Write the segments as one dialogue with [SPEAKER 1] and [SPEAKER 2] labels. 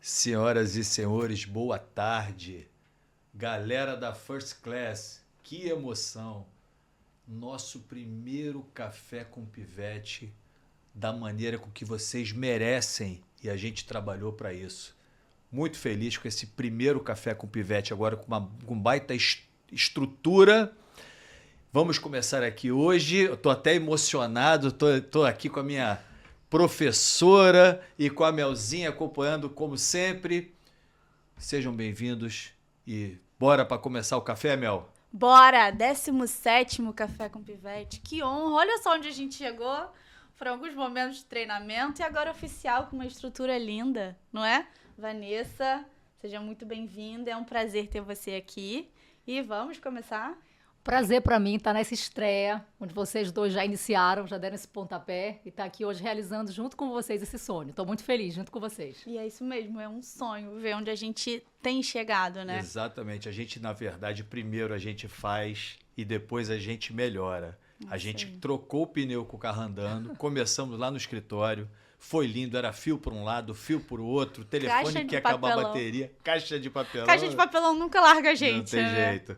[SPEAKER 1] Senhoras e senhores, boa tarde. Galera da First Class, que emoção. Nosso primeiro café com pivete da maneira com que vocês merecem e a gente trabalhou para isso. Muito feliz com esse primeiro café com pivete, agora com baita estrutura. Vamos começar aqui hoje. Eu estou até emocionado, estou aqui com a minha professora e com a Melzinha acompanhando como sempre. Sejam bem-vindos e bora para começar o café, Mel?
[SPEAKER 2] Bora! 17º Café com Pivete. Que honra! Olha só onde a gente chegou. Foram alguns momentos de treinamento e agora oficial com uma estrutura linda, não é? Vanessa, seja muito bem-vinda. É um prazer ter você aqui. E vamos começar?
[SPEAKER 3] Prazer para mim estar nessa estreia, onde vocês dois já iniciaram, já deram esse pontapé e estar aqui hoje realizando junto com vocês esse sonho. Estou muito feliz junto com vocês.
[SPEAKER 2] E é isso mesmo, é um sonho ver onde a gente tem chegado, né?
[SPEAKER 1] Exatamente. A gente, na verdade, primeiro a gente faz e depois a gente melhora. A gente trocou o pneu com o carro andando, começamos lá no escritório, foi lindo, era fio para um lado, fio para o outro, telefone que ia acabar a bateria, caixa de papelão.
[SPEAKER 2] Caixa de papelão nunca larga a gente,
[SPEAKER 1] Não tem
[SPEAKER 2] né?
[SPEAKER 1] jeito.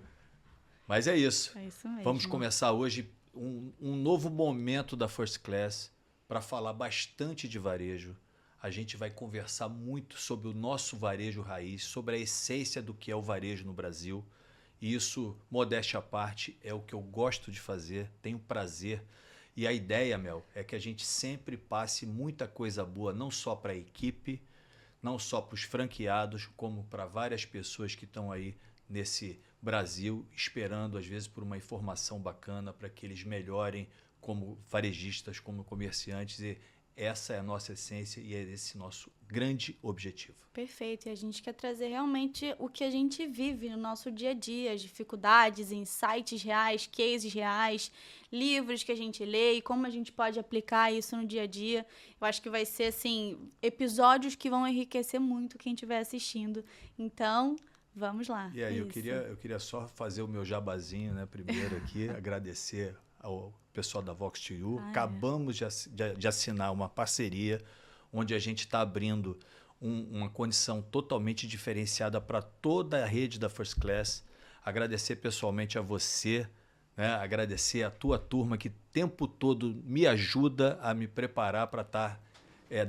[SPEAKER 1] Mas é isso.
[SPEAKER 2] É isso mesmo.
[SPEAKER 1] Vamos começar hoje um novo momento da First Class para falar bastante de varejo. A gente vai conversar muito sobre o nosso varejo raiz, sobre a essência do que é o varejo no Brasil. E isso, modéstia à parte, é o que eu gosto de fazer, tenho prazer. E a ideia, Mel, é que a gente sempre passe muita coisa boa, não só para a equipe, não só para os franqueados, como para várias pessoas que estão aí nesse Brasil, esperando às vezes por uma informação bacana para que eles melhorem como varejistas, como comerciantes, e essa é a nossa essência e é esse nosso grande objetivo.
[SPEAKER 2] Perfeito, e a gente quer trazer realmente o que a gente vive no nosso dia a dia, as dificuldades, insights reais, cases reais, livros que a gente lê e como a gente pode aplicar isso no dia a dia. Eu acho que vai ser, assim, episódios que vão enriquecer muito quem estiver assistindo. Então, vamos lá.
[SPEAKER 1] E aí, eu queria só fazer o meu jabazinho, né, primeiro aqui, agradecer ao pessoal da Vox2U. Acabamos de assinar uma parceria onde a gente está abrindo uma condição totalmente diferenciada para toda a rede da First Class. Agradecer pessoalmente a você, né, agradecer a tua turma que o tempo todo me ajuda a me preparar para estar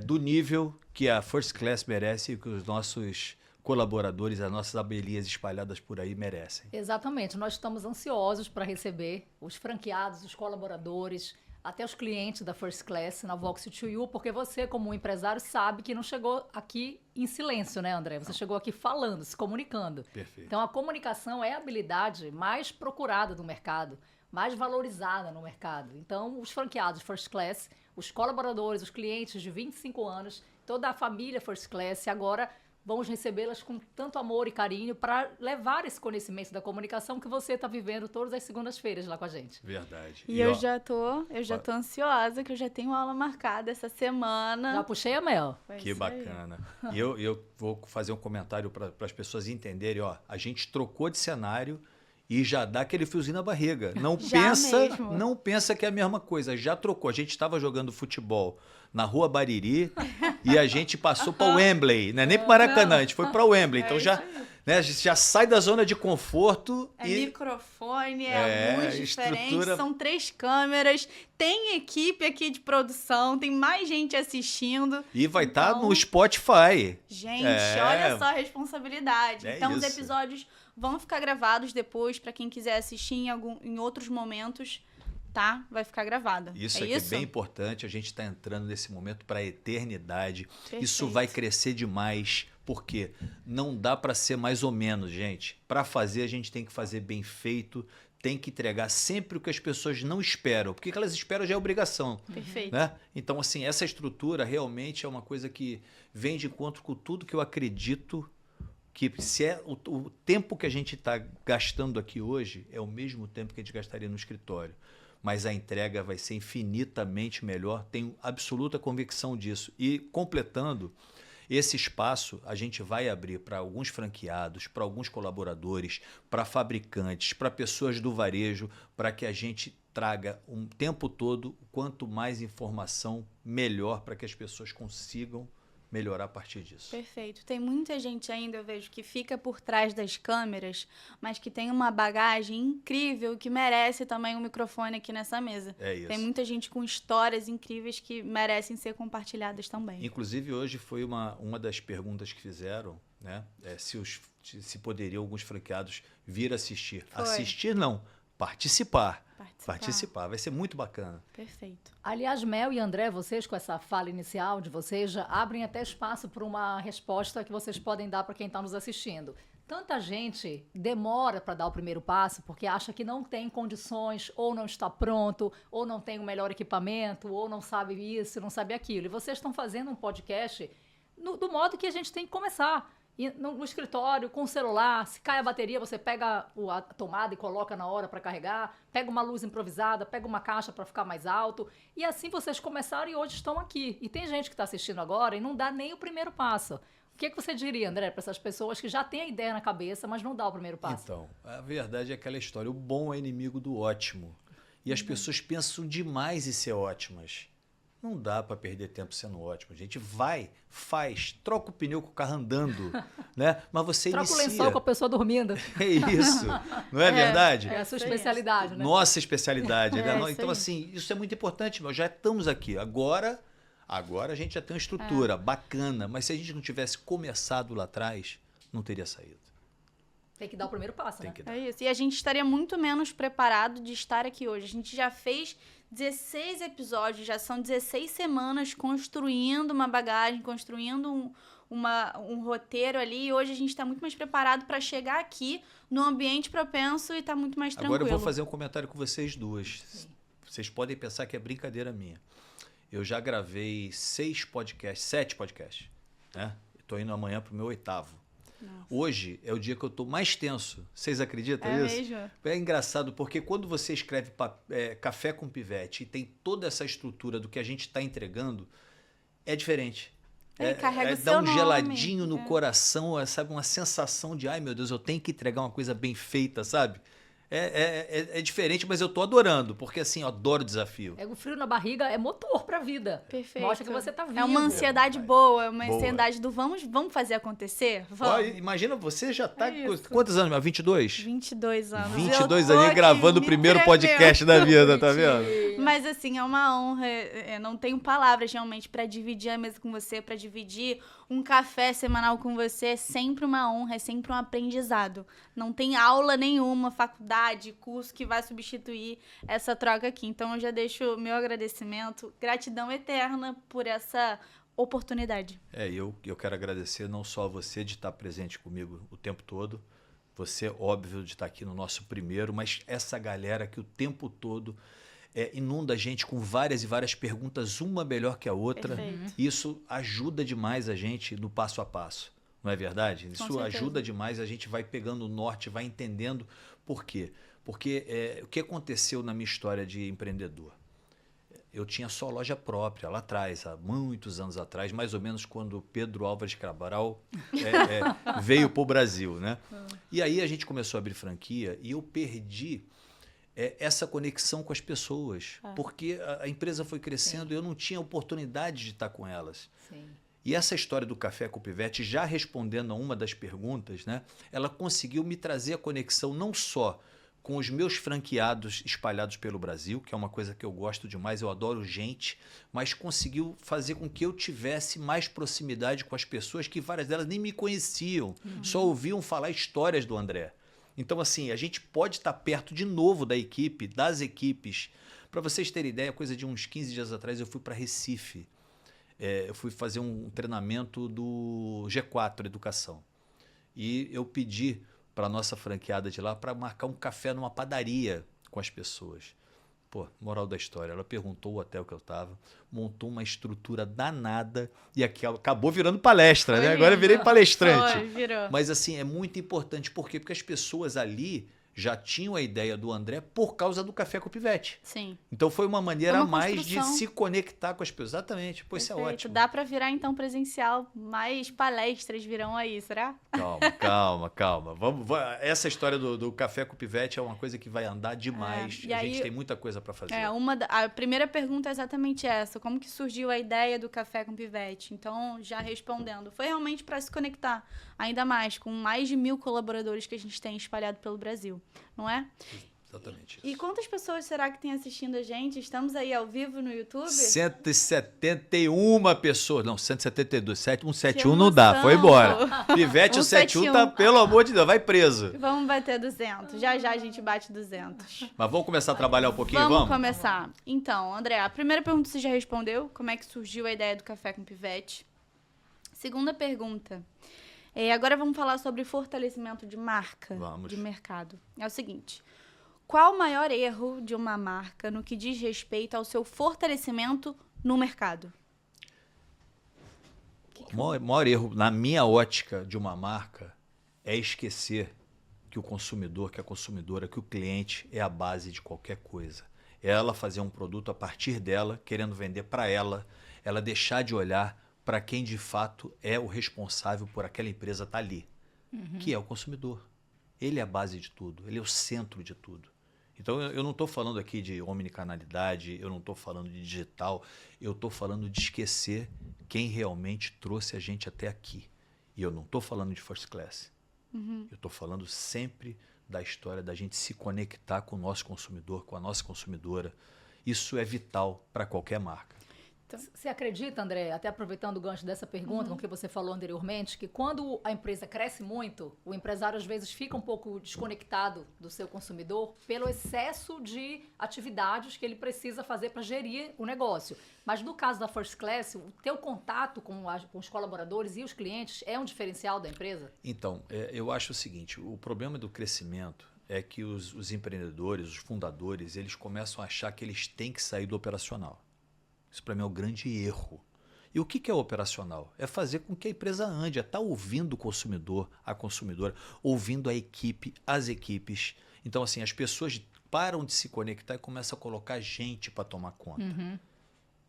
[SPEAKER 1] do nível que a First Class merece e que os nossos colaboradores, as nossas abelhinhas espalhadas por aí merecem.
[SPEAKER 3] Exatamente, nós estamos ansiosos para receber os franqueados, os colaboradores, até os clientes da First Class na Vox2U, porque você, como empresário, sabe que não chegou aqui em silêncio, né, André? Você chegou aqui falando, se comunicando.
[SPEAKER 1] Perfeito.
[SPEAKER 3] Então, a comunicação é a habilidade mais procurada do mercado, mais valorizada no mercado. Então, os franqueados First Class, os colaboradores, os clientes de 25 anos, toda a família First Class, agora vamos recebê-las com tanto amor e carinho para levar esse conhecimento da comunicação que você está vivendo todas as segundas-feiras lá com a gente.
[SPEAKER 1] Verdade.
[SPEAKER 2] E eu já tô ansiosa, que eu já tenho aula marcada essa semana.
[SPEAKER 3] Já puxei a Mel.
[SPEAKER 1] Que bacana. E eu vou fazer um comentário para as pessoas entenderem. Ó, a gente trocou de cenário e já dá aquele fiozinho na barriga. Não pensa que é a mesma coisa. Já trocou. A gente estava jogando futebol na Rua Bariri e a gente passou para o Wembley. Não é nem para o Maracanã, a gente foi para o Wembley. Então a gente já sai da zona de conforto.
[SPEAKER 2] Microfone, luz diferente, são 3 câmeras, tem equipe aqui de produção, tem mais gente assistindo.
[SPEAKER 1] E vai estar no Spotify.
[SPEAKER 2] Gente, olha só a responsabilidade. Então os episódios vão ficar gravados depois para quem quiser assistir em outros momentos. Tá? Vai ficar gravado.
[SPEAKER 1] Isso aqui é bem importante. A gente está entrando nesse momento para a eternidade.
[SPEAKER 2] Perfeito.
[SPEAKER 1] Isso vai crescer demais. Por quê? Não dá para ser mais ou menos, gente. Para fazer, a gente tem que fazer bem feito, tem que entregar sempre o que as pessoas não esperam. Porque o que elas esperam já é obrigação.
[SPEAKER 2] Perfeito.
[SPEAKER 1] Né? Então, assim, essa estrutura realmente é uma coisa que vem de encontro com tudo que eu acredito que se é o tempo que a gente está gastando aqui hoje é o mesmo tempo que a gente gastaria no escritório. Mas a entrega vai ser infinitamente melhor, tenho absoluta convicção disso. E completando, esse espaço a gente vai abrir para alguns franqueados, para alguns colaboradores, para fabricantes, para pessoas do varejo, para que a gente traga um tempo todo, quanto mais informação, melhor, para que as pessoas consigam melhorar a partir disso.
[SPEAKER 2] Perfeito. Tem muita gente ainda, eu vejo, que fica por trás das câmeras, mas que tem uma bagagem incrível que merece também um microfone aqui nessa mesa.
[SPEAKER 1] É isso.
[SPEAKER 2] Tem muita gente com histórias incríveis que merecem ser compartilhadas também.
[SPEAKER 1] Inclusive, hoje foi uma das perguntas que fizeram, né? Se poderiam alguns franqueados vir assistir.
[SPEAKER 2] Foi.
[SPEAKER 1] Assistir não, participar. Vai ser muito bacana.
[SPEAKER 2] Perfeito.
[SPEAKER 3] Aliás, Mel e André, vocês com essa fala inicial de vocês já abrem até espaço para uma resposta que vocês podem dar para quem está nos assistindo. Tanta gente demora para dar o primeiro passo porque acha que não tem condições, ou não está pronto, ou não tem o melhor equipamento, ou não sabe isso, não sabe aquilo. E vocês estão fazendo um podcast do modo que a gente tem que começar. E no escritório, com o celular, se cai a bateria, você pega a tomada e coloca na hora para carregar, pega uma luz improvisada, pega uma caixa para ficar mais alto. E assim vocês começaram e hoje estão aqui. E tem gente que está assistindo agora e não dá nem o primeiro passo. O que você diria, André, para essas pessoas que já têm a ideia na cabeça, mas não dá o primeiro passo?
[SPEAKER 1] Então, a verdade é aquela história, o bom é inimigo do ótimo. E as pessoas pensam demais em ser ótimas. Não dá para perder tempo sendo ótimo. A gente vai, faz, troca o pneu com o carro andando, né? Mas você
[SPEAKER 3] troca
[SPEAKER 1] inicia.
[SPEAKER 3] o lençol com a pessoa dormindo.
[SPEAKER 1] É isso, não é verdade?
[SPEAKER 3] É a sua especialidade, né?
[SPEAKER 1] Nossa especialidade, né?
[SPEAKER 2] isso
[SPEAKER 1] Então,
[SPEAKER 2] aí.
[SPEAKER 1] assim, isso é muito importante, meu. Já estamos aqui. Agora a gente já tem uma estrutura bacana, mas se a gente não tivesse começado lá atrás, não teria saído.
[SPEAKER 3] Tem que dar o primeiro passo,
[SPEAKER 1] Tem
[SPEAKER 3] né?
[SPEAKER 1] que dar.
[SPEAKER 2] É isso. E a gente estaria muito menos preparado de estar aqui hoje. A gente já fez 16 episódios, já são 16 semanas construindo uma bagagem, construindo um roteiro ali. E hoje a gente está muito mais preparado para chegar aqui no ambiente propenso e tá muito mais tranquilo.
[SPEAKER 1] Agora eu vou fazer um comentário com vocês duas. Sim. Vocês podem pensar que é brincadeira minha. Eu já gravei 7 podcasts, né? Estou indo amanhã pro meu 8º.
[SPEAKER 2] Nossa.
[SPEAKER 1] Hoje é o dia que eu estou mais tenso. Vocês acreditam
[SPEAKER 2] É
[SPEAKER 1] nisso?
[SPEAKER 2] mesmo?
[SPEAKER 1] É engraçado porque quando você escreve Café com Pivete e tem toda essa estrutura do que a gente está entregando, é diferente.
[SPEAKER 2] Carrega o
[SPEAKER 1] dá
[SPEAKER 2] seu
[SPEAKER 1] um
[SPEAKER 2] nome.
[SPEAKER 1] geladinho no coração, sabe? Uma sensação de, ai meu Deus, eu tenho que entregar uma coisa bem feita, sabe? É diferente, mas eu tô adorando, porque assim, eu adoro desafio.
[SPEAKER 3] O frio na barriga é motor pra vida.
[SPEAKER 2] Perfeito.
[SPEAKER 3] Mostra que você tá vivo.
[SPEAKER 2] É uma ansiedade boa, é uma
[SPEAKER 1] Boa.
[SPEAKER 2] ansiedade do vamos fazer acontecer?
[SPEAKER 1] Ó,
[SPEAKER 2] Vamos.
[SPEAKER 1] imagina, você já tá...
[SPEAKER 2] É isso.
[SPEAKER 1] Quantos anos? 22?
[SPEAKER 2] 22 anos.
[SPEAKER 1] 22
[SPEAKER 2] Eu tô
[SPEAKER 1] anos
[SPEAKER 2] aqui
[SPEAKER 1] gravando o
[SPEAKER 2] me
[SPEAKER 1] primeiro
[SPEAKER 2] tremendo.
[SPEAKER 1] podcast da vida, tá vendo?
[SPEAKER 2] Mas assim, é uma honra. Não tenho palavras realmente pra dividir a mesa com você, pra dividir um café semanal com você. É sempre uma honra, é sempre um aprendizado. Não tem aula nenhuma, faculdade, curso que vai substituir essa troca aqui. Então eu já deixo meu agradecimento, gratidão eterna por essa oportunidade.
[SPEAKER 1] Eu quero agradecer não só a você de estar presente comigo o tempo todo, você, óbvio, de estar aqui no nosso primeiro, mas essa galera que o tempo todo inunda a gente com várias e várias perguntas, uma melhor que a outra.
[SPEAKER 2] Perfeito.
[SPEAKER 1] Isso ajuda demais a gente no passo a passo, não é verdade? Isso
[SPEAKER 2] certeza.
[SPEAKER 1] ajuda demais, a gente vai pegando o norte, vai entendendo por quê. Porque o que aconteceu na minha história de empreendedor? Eu tinha só loja própria lá atrás, há muitos anos atrás, mais ou menos quando Pedro Álvares Cabral veio para o Brasil, né? E aí a gente começou a abrir franquia e eu perdi essa conexão com as pessoas, porque a empresa foi crescendo e eu não tinha oportunidade de estar com elas.
[SPEAKER 3] Sim.
[SPEAKER 1] E essa história do Café com Pivete, já respondendo a uma das perguntas, né, ela conseguiu me trazer a conexão não só com os meus franqueados espalhados pelo Brasil, que é uma coisa que eu gosto demais, eu adoro gente, mas conseguiu fazer com que eu tivesse mais proximidade com as pessoas que várias delas nem me conheciam, só ouviam falar histórias do André. Então, assim, a gente pode estar perto de novo da equipe, das equipes. Para vocês terem ideia, coisa de uns 15 dias atrás, eu fui para Recife. Eu fui fazer um treinamento do G4 Educação. E eu pedi para a nossa franqueada de lá para marcar um café numa padaria com as pessoas. Pô, moral da história, ela perguntou o hotel que eu estava, montou uma estrutura danada e acabou virando palestra,
[SPEAKER 2] Foi
[SPEAKER 1] né?
[SPEAKER 2] lindo.
[SPEAKER 1] Agora eu virei palestrante.
[SPEAKER 2] Foi, virou.
[SPEAKER 1] Mas assim, é muito importante. Por quê? Porque as pessoas ali já tinham a ideia do André por causa do Café com Pivete.
[SPEAKER 2] Sim.
[SPEAKER 1] Então foi uma maneira
[SPEAKER 2] É
[SPEAKER 1] a
[SPEAKER 2] uma
[SPEAKER 1] mais de
[SPEAKER 2] construção.
[SPEAKER 1] se conectar com as pessoas. Exatamente. Pô, isso é
[SPEAKER 2] Perfeito.
[SPEAKER 1] ótimo.
[SPEAKER 2] Dá pra virar, então, presencial. Mais palestras virão aí, será?
[SPEAKER 1] Calma. Essa história do Café com Pivete é uma coisa que vai andar demais.
[SPEAKER 2] E
[SPEAKER 1] A
[SPEAKER 2] aí,
[SPEAKER 1] gente tem muita coisa para fazer.
[SPEAKER 2] A primeira pergunta é exatamente essa. Como que surgiu a ideia do Café com Pivete? Então, já respondendo. Foi realmente para se conectar ainda mais com mais de 1.000 colaboradores que a gente tem espalhado pelo Brasil, não é?
[SPEAKER 1] Exatamente.
[SPEAKER 2] E quantas pessoas será que tem assistindo a gente? Estamos aí ao vivo no YouTube?
[SPEAKER 1] 171 pessoas. Não, 172. 171
[SPEAKER 2] Que
[SPEAKER 1] não dá.
[SPEAKER 2] emoção.
[SPEAKER 1] Foi embora. Pivete 171 tá, pelo amor de Deus, vai preso.
[SPEAKER 2] Vamos bater 200. Já a gente bate 200.
[SPEAKER 1] Mas vamos começar a trabalhar um pouquinho,
[SPEAKER 2] Vamos começar. Então, André, a primeira pergunta você já respondeu. Como é que surgiu a ideia do Café com Pivete? Segunda pergunta. Agora vamos falar sobre fortalecimento de marca, de mercado. É o seguinte. Qual o maior erro de uma marca no que diz respeito ao seu fortalecimento no mercado?
[SPEAKER 1] O maior erro, na minha ótica, de uma marca é esquecer que o consumidor, que a consumidora, que o cliente é a base de qualquer coisa. É ela fazer um produto a partir dela, querendo vender para ela deixar de olhar para quem de fato é o responsável por aquela empresa estar ali, que é o consumidor. Ele é a base de tudo, ele é o centro de tudo. Então, eu não estou falando aqui de omnicanalidade, eu não estou falando de digital, eu estou falando de esquecer quem realmente trouxe a gente até aqui. E eu não estou falando de first class. Eu estou falando sempre da história da gente se conectar com o nosso consumidor, com a nossa consumidora. Isso é vital para qualquer marca.
[SPEAKER 3] Então, você acredita, André, até aproveitando o gancho dessa pergunta, com o que você falou anteriormente, que quando a empresa cresce muito, o empresário às vezes fica um pouco desconectado do seu consumidor pelo excesso de atividades que ele precisa fazer para gerir o negócio. Mas no caso da First Class, o teu contato com os colaboradores e os clientes é um diferencial da empresa?
[SPEAKER 1] Então, eu acho o seguinte, o problema do crescimento é que os empreendedores, os fundadores, eles começam a achar que eles têm que sair do operacional. Isso para mim é o grande erro. E o que é o operacional? É fazer com que a empresa ande, é estar ouvindo o consumidor, a consumidora, ouvindo a equipe, as equipes. Então, assim, as pessoas param de se conectar e começam a colocar gente para tomar conta.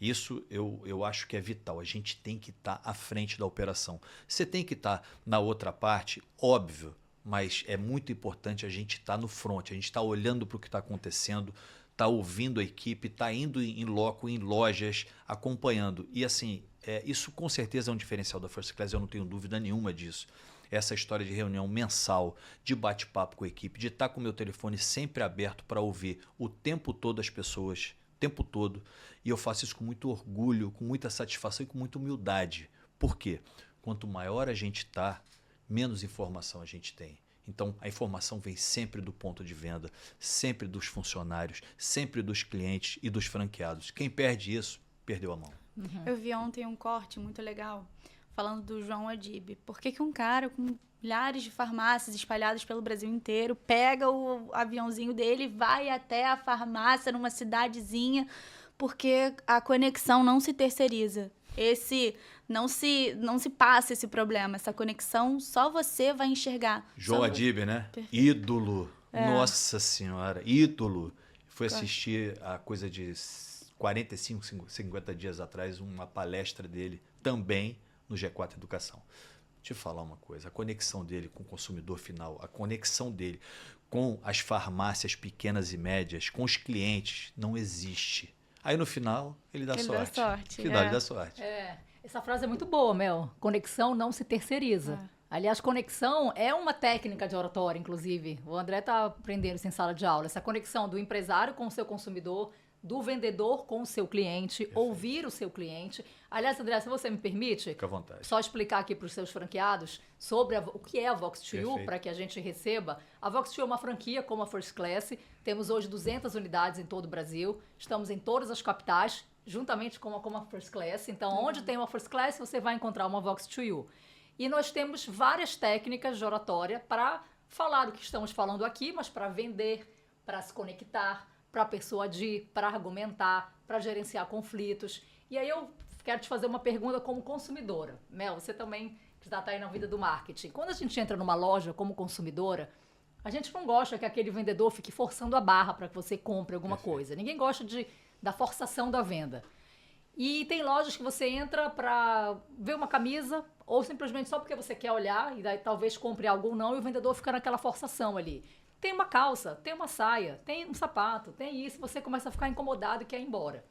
[SPEAKER 1] Isso eu acho que é vital. A gente tem que estar à frente da operação. Você tem que estar na outra parte, óbvio, mas é muito importante a gente estar no front, a gente estar olhando para o que está acontecendo, está ouvindo a equipe, está indo em loco, em lojas, acompanhando. E assim, isso com certeza é um diferencial da First Class, eu não tenho dúvida nenhuma disso. Essa história de reunião mensal, de bate-papo com a equipe, de estar com o meu telefone sempre aberto para ouvir o tempo todo as pessoas, o tempo todo. E eu faço isso com muito orgulho, com muita satisfação e com muita humildade. Por quê? Quanto maior a gente está, menos informação a gente tem. Então, a informação vem sempre do ponto de venda, sempre dos funcionários, sempre dos clientes e dos franqueados. Quem perde isso, perdeu a mão.
[SPEAKER 2] Eu vi ontem um corte muito legal falando do João Adib. Por que um cara com milhares de farmácias espalhadas pelo Brasil inteiro pega o aviãozinho dele e vai até a farmácia numa cidadezinha porque a conexão não se terceiriza? Não se passa esse problema, essa conexão só você vai enxergar.
[SPEAKER 1] João Adib, né? Perfeito. Ídolo. Nossa Senhora, ídolo. Fui assistir a coisa de 45, 50 dias atrás, uma palestra dele também no G4 Educação. Deixa eu falar uma coisa, a conexão dele com o consumidor final, a conexão dele com as farmácias pequenas e médias, com os clientes, não existe. Aí no final, ele dá sorte. Ele dá sorte.
[SPEAKER 3] Essa frase é muito boa, Mel. Conexão não se terceiriza. Aliás, conexão é uma técnica de oratória, inclusive. O André está aprendendo isso em sala de aula. Essa conexão do empresário com o seu consumidor, do vendedor com o seu cliente, perfeito, ouvir o seu cliente. Aliás, André, se você me permite,
[SPEAKER 1] fica à vontade,
[SPEAKER 3] só explicar aqui para os seus franqueados sobre o que é a Vox2U, para que a gente receba. A Vox2U é uma franquia como a First Class. Temos hoje 200 unidades em todo o Brasil. Estamos em todas as capitais, juntamente com a First Class. Então, onde tem uma First Class, você vai encontrar uma Vox2U. E nós temos várias técnicas de oratória para falar o que estamos falando aqui, mas para vender, para se conectar, para persuadir, para argumentar, para gerenciar conflitos. E aí eu quero te fazer uma pergunta como consumidora. Mel, você também que está aí na vida do marketing. Quando a gente entra numa loja como consumidora, A gente não gosta que aquele vendedor fique forçando a barra para que você compre alguma
[SPEAKER 1] Perfeito.
[SPEAKER 3] coisa. Ninguém gosta da forçação da venda. E tem lojas que você entra para ver uma camisa ou simplesmente só porque você quer olhar e daí talvez compre algo ou não e o vendedor fica naquela forçação ali. Tem uma calça, tem uma saia, tem um sapato, tem isso, você começa a ficar incomodado e quer ir embora.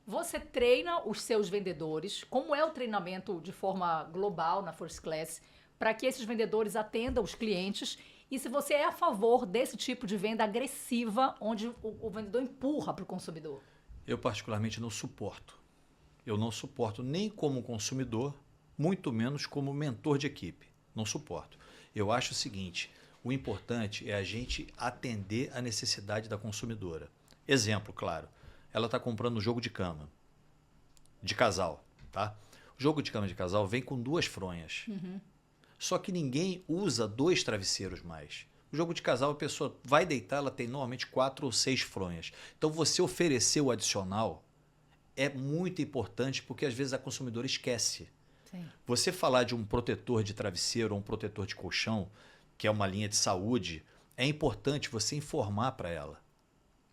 [SPEAKER 3] Você treina os seus vendedores, como é o treinamento de forma global na First Class, para que esses vendedores atendam os clientes. E se você é a favor desse tipo de venda agressiva, onde o vendedor empurra para o consumidor?
[SPEAKER 1] Eu particularmente não suporto. Eu não suporto nem como consumidor, muito menos como mentor de equipe. Não suporto. Eu acho o seguinte, o importante é a gente atender a necessidade da consumidora. Exemplo, claro, ela está comprando um jogo de cama, de casal, tá? O jogo de cama de casal vem com 2 fronhas. Só que ninguém usa 2 travesseiros mais. O jogo de casal, a pessoa vai deitar, ela tem normalmente 4 ou 6 fronhas. Então, você oferecer o adicional é muito importante porque às vezes a consumidora esquece.
[SPEAKER 3] Sim.
[SPEAKER 1] Você falar de um protetor de travesseiro ou um protetor de colchão, que é uma linha de saúde, é importante você informar para ela.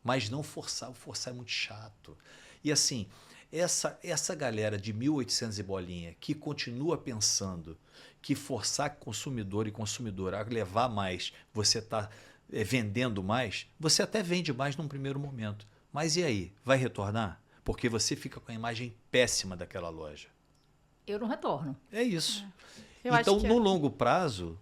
[SPEAKER 1] Mas não forçar. O forçar é muito chato. E assim, essa galera de 1800 e bolinha que continua pensando que forçar consumidor e consumidora a levar mais, você está vendendo mais, você até vende mais num primeiro momento. Mas e aí? Vai retornar? Porque você fica com a imagem péssima daquela loja.
[SPEAKER 3] Eu não retorno.
[SPEAKER 1] É isso.
[SPEAKER 2] Eu
[SPEAKER 1] Então,
[SPEAKER 2] acho que
[SPEAKER 1] no longo prazo,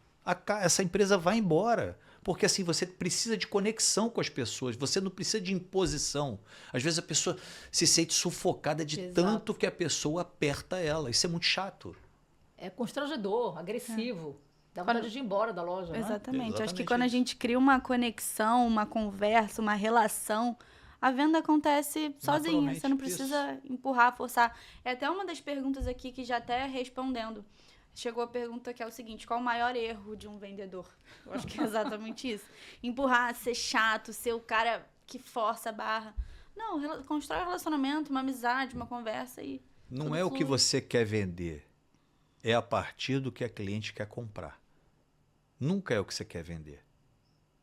[SPEAKER 1] essa empresa vai embora. Porque assim, você precisa de conexão com as pessoas, você não precisa de imposição. Às vezes a pessoa se sente sufocada de
[SPEAKER 3] Exato.
[SPEAKER 1] tanto que a pessoa aperta ela. Isso é muito chato.
[SPEAKER 3] É constrangedor, agressivo. Dá vontade de ir embora da loja, né?
[SPEAKER 2] Exatamente. Eu acho que
[SPEAKER 1] Exatamente
[SPEAKER 2] quando a
[SPEAKER 1] isso.
[SPEAKER 2] gente cria uma conexão, uma conversa, uma relação, a venda acontece sozinha.
[SPEAKER 1] Naturalmente,
[SPEAKER 2] Você não precisa empurrar, forçar. É até uma das perguntas aqui que já até respondendo. Chegou a pergunta que é o seguinte: qual o maior erro de um vendedor? Eu acho que é exatamente isso. Empurrar, ser chato, ser o cara que força a barra. Não, constrói um relacionamento, uma amizade, uma conversa e.
[SPEAKER 1] Não
[SPEAKER 2] tudo
[SPEAKER 1] é o que
[SPEAKER 2] flui.
[SPEAKER 1] você quer vender. É a partir do que a cliente quer comprar. Nunca é o que você quer vender.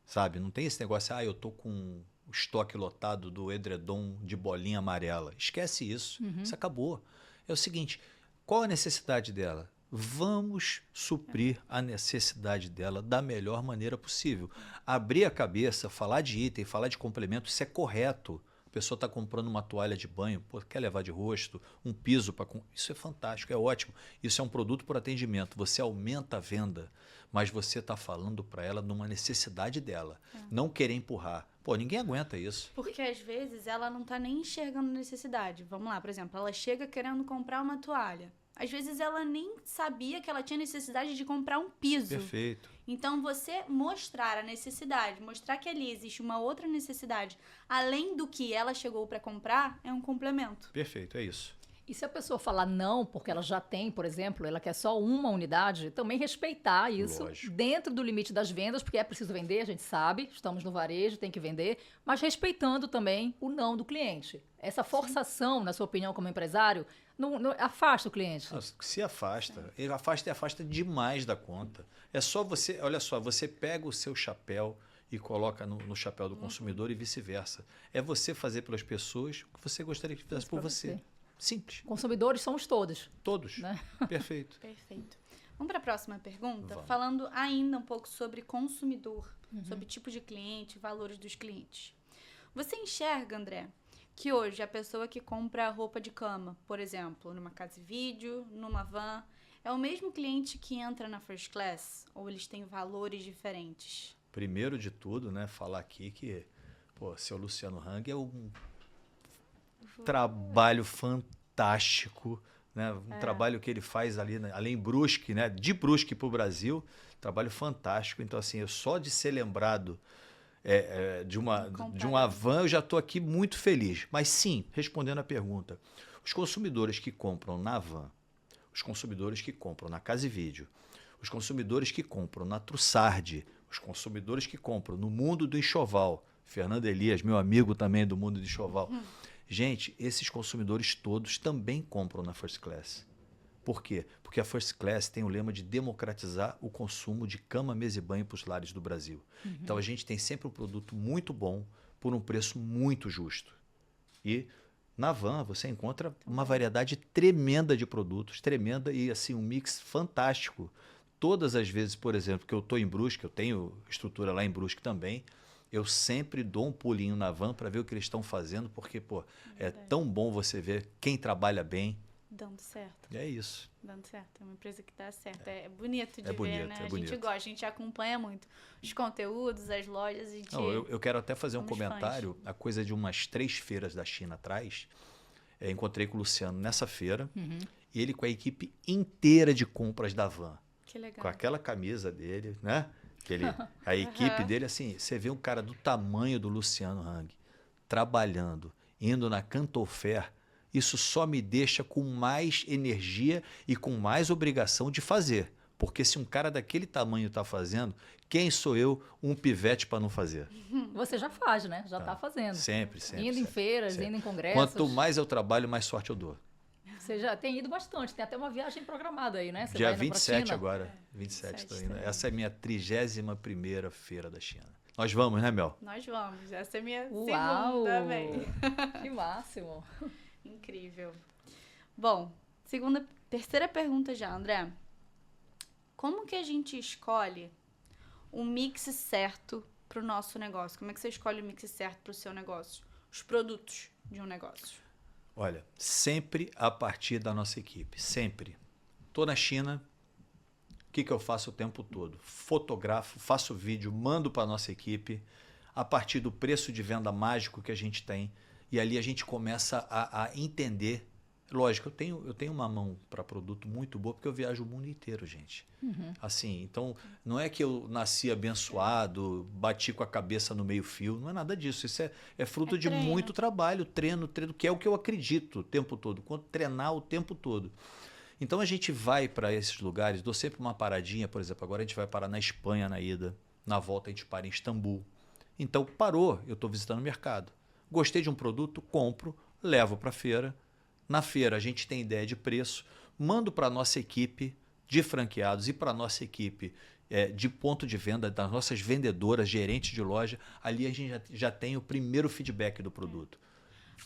[SPEAKER 1] Sabe? Não tem esse negócio, eu tô com o estoque lotado do edredom de bolinha amarela. Esquece isso. Isso acabou. É o seguinte, qual a necessidade dela? Vamos suprir a necessidade dela da melhor maneira possível. Abrir a cabeça, falar de item, falar de complemento, isso é correto. A pessoa está comprando uma toalha de banho, pô, quer levar de rosto, um piso para... Isso é fantástico, é ótimo. Isso é um produto por atendimento. Você aumenta a venda, mas você está falando para ela numa necessidade dela. Não querer empurrar. Pô, ninguém aguenta isso.
[SPEAKER 2] Porque às vezes ela não tá nem enxergando necessidade. Vamos lá, por exemplo, ela chega querendo comprar uma toalha. Às vezes ela nem sabia que ela tinha necessidade de comprar um piso.
[SPEAKER 1] Perfeito.
[SPEAKER 2] Então, você mostrar a necessidade, mostrar que ali existe uma outra necessidade, além do que ela chegou para comprar, é um complemento.
[SPEAKER 1] Perfeito, é isso.
[SPEAKER 3] E se a pessoa falar não, porque ela já tem, por exemplo, ela quer só uma unidade, também respeitar isso
[SPEAKER 1] Lógico.
[SPEAKER 3] dentro do limite das vendas, porque é preciso vender, a gente sabe, estamos no varejo, tem que vender, mas respeitando também o não do cliente. Essa forçação, na sua opinião como empresário, não afasta o cliente.
[SPEAKER 1] Se afasta. Ele afasta e afasta demais da conta. É só você, olha só, você pega o seu chapéu e coloca no chapéu do consumidor e vice-versa. É você fazer pelas pessoas o que você gostaria que fizesse por
[SPEAKER 3] Pra
[SPEAKER 1] você.
[SPEAKER 3] você.
[SPEAKER 1] Simples.
[SPEAKER 3] Consumidores somos todos.
[SPEAKER 1] Todos.
[SPEAKER 3] Né?
[SPEAKER 1] Perfeito.
[SPEAKER 2] Perfeito. Vamos para a próxima pergunta,
[SPEAKER 1] Vamos.
[SPEAKER 2] falando ainda um pouco sobre consumidor, sobre tipo de cliente, valores dos clientes. Você enxerga, André, que hoje a pessoa que compra roupa de cama, por exemplo, numa casa de vídeo, numa van, é o mesmo cliente que entra na First Class? Ou eles têm valores diferentes?
[SPEAKER 1] Primeiro de tudo, né, falar aqui que, pô, seu Luciano Hang é um trabalho fantástico, né? Um trabalho que ele faz ali, né? Além Brusque, né? De Brusque para o Brasil, trabalho fantástico. Então, assim, eu só de ser lembrado de uma van, eu já estou aqui muito feliz. Mas sim, respondendo a pergunta, os consumidores que compram na van, os consumidores que compram na Casa e Vídeo, os consumidores que compram na Trussardi, os consumidores que compram no Mundo do Enxoval, Fernando Elias, meu amigo também do Mundo do Enxoval. Gente, esses consumidores todos também compram na First Class. Por quê? Porque a First Class tem o lema de democratizar o consumo de cama, mesa e banho para os lares do Brasil. Então, a gente tem sempre um produto muito bom por um preço muito justo. E na Van você encontra uma variedade tremenda de produtos, tremenda e assim um mix fantástico. Todas as vezes, por exemplo, que eu estou em Brusque, eu tenho estrutura lá em Brusque também, eu sempre dou um pulinho na Van para ver o que eles estão fazendo, porque pô, é tão bom você ver quem trabalha bem.
[SPEAKER 2] Dando certo.
[SPEAKER 1] É isso.
[SPEAKER 2] Dando certo. É uma empresa que dá certo. É bonito de ver,
[SPEAKER 1] bonito,
[SPEAKER 2] né?
[SPEAKER 1] é
[SPEAKER 2] A
[SPEAKER 1] bonito.
[SPEAKER 2] gente gosta, a gente acompanha muito os conteúdos, as lojas. A gente...
[SPEAKER 1] Não, eu quero até fazer um
[SPEAKER 2] somos
[SPEAKER 1] comentário. A coisa de umas 3 feiras da China atrás, encontrei com o Luciano nessa feira, e ele com a equipe inteira de compras da Van.
[SPEAKER 2] Que legal.
[SPEAKER 1] Com aquela camisa dele, né? A equipe dele, assim, você vê um cara do tamanho do Luciano Hang trabalhando, indo na Cantofair, isso só me deixa com mais energia e com mais obrigação de fazer. Porque se um cara daquele tamanho está fazendo, quem sou eu, um pivete para não fazer?
[SPEAKER 3] Você já faz, né? Já está fazendo.
[SPEAKER 1] Sempre, sempre.
[SPEAKER 3] Indo em
[SPEAKER 1] sempre,
[SPEAKER 3] feiras,
[SPEAKER 1] sempre.
[SPEAKER 3] indo em congressos.
[SPEAKER 1] Quanto mais eu trabalho, mais sorte eu dou.
[SPEAKER 3] Você já tem ido bastante. Tem até uma viagem programada aí, né? Você
[SPEAKER 1] Dia
[SPEAKER 3] vai indo pra
[SPEAKER 1] 27
[SPEAKER 3] China.
[SPEAKER 1] agora. 27 estou indo.
[SPEAKER 2] também.
[SPEAKER 1] Essa é a minha 31ª feira da China. Nós vamos, né, Mel?
[SPEAKER 2] Nós vamos. Essa é a minha
[SPEAKER 3] Uau!
[SPEAKER 2] segunda vez.
[SPEAKER 3] Que máximo.
[SPEAKER 2] Incrível. Bom, terceira pergunta já, André. Como que a gente escolhe um mix certo para o nosso negócio? Como é que você escolhe o mix certo para o seu negócio? Os produtos de um negócio.
[SPEAKER 1] Olha, sempre a partir da nossa equipe, sempre. Estou na China, o que eu faço o tempo todo? Fotografo, faço vídeo, mando para a nossa equipe, a partir do preço de venda mágico que a gente tem, e ali a gente começa a entender. Lógico, eu tenho uma mão para produto muito boa, porque eu viajo o mundo inteiro, gente. Assim, então, não é que eu nasci abençoado, bati com a cabeça no meio-fio, não é nada disso. Isso é fruto de
[SPEAKER 2] treino.
[SPEAKER 1] muito trabalho, treino, que é o que eu acredito o tempo todo, treinar o tempo todo. Então, a gente vai para esses lugares, dou sempre uma paradinha, por exemplo, agora a gente vai parar na Espanha na ida, na volta a gente para em Istambul. Então, parou, eu estou visitando o mercado. Gostei de um produto, compro, levo para a feira. Na feira a gente tem ideia de preço, mando para a nossa equipe de franqueados e para a nossa equipe de ponto de venda, das nossas vendedoras, gerentes de loja. Ali a gente já tem o primeiro feedback do produto.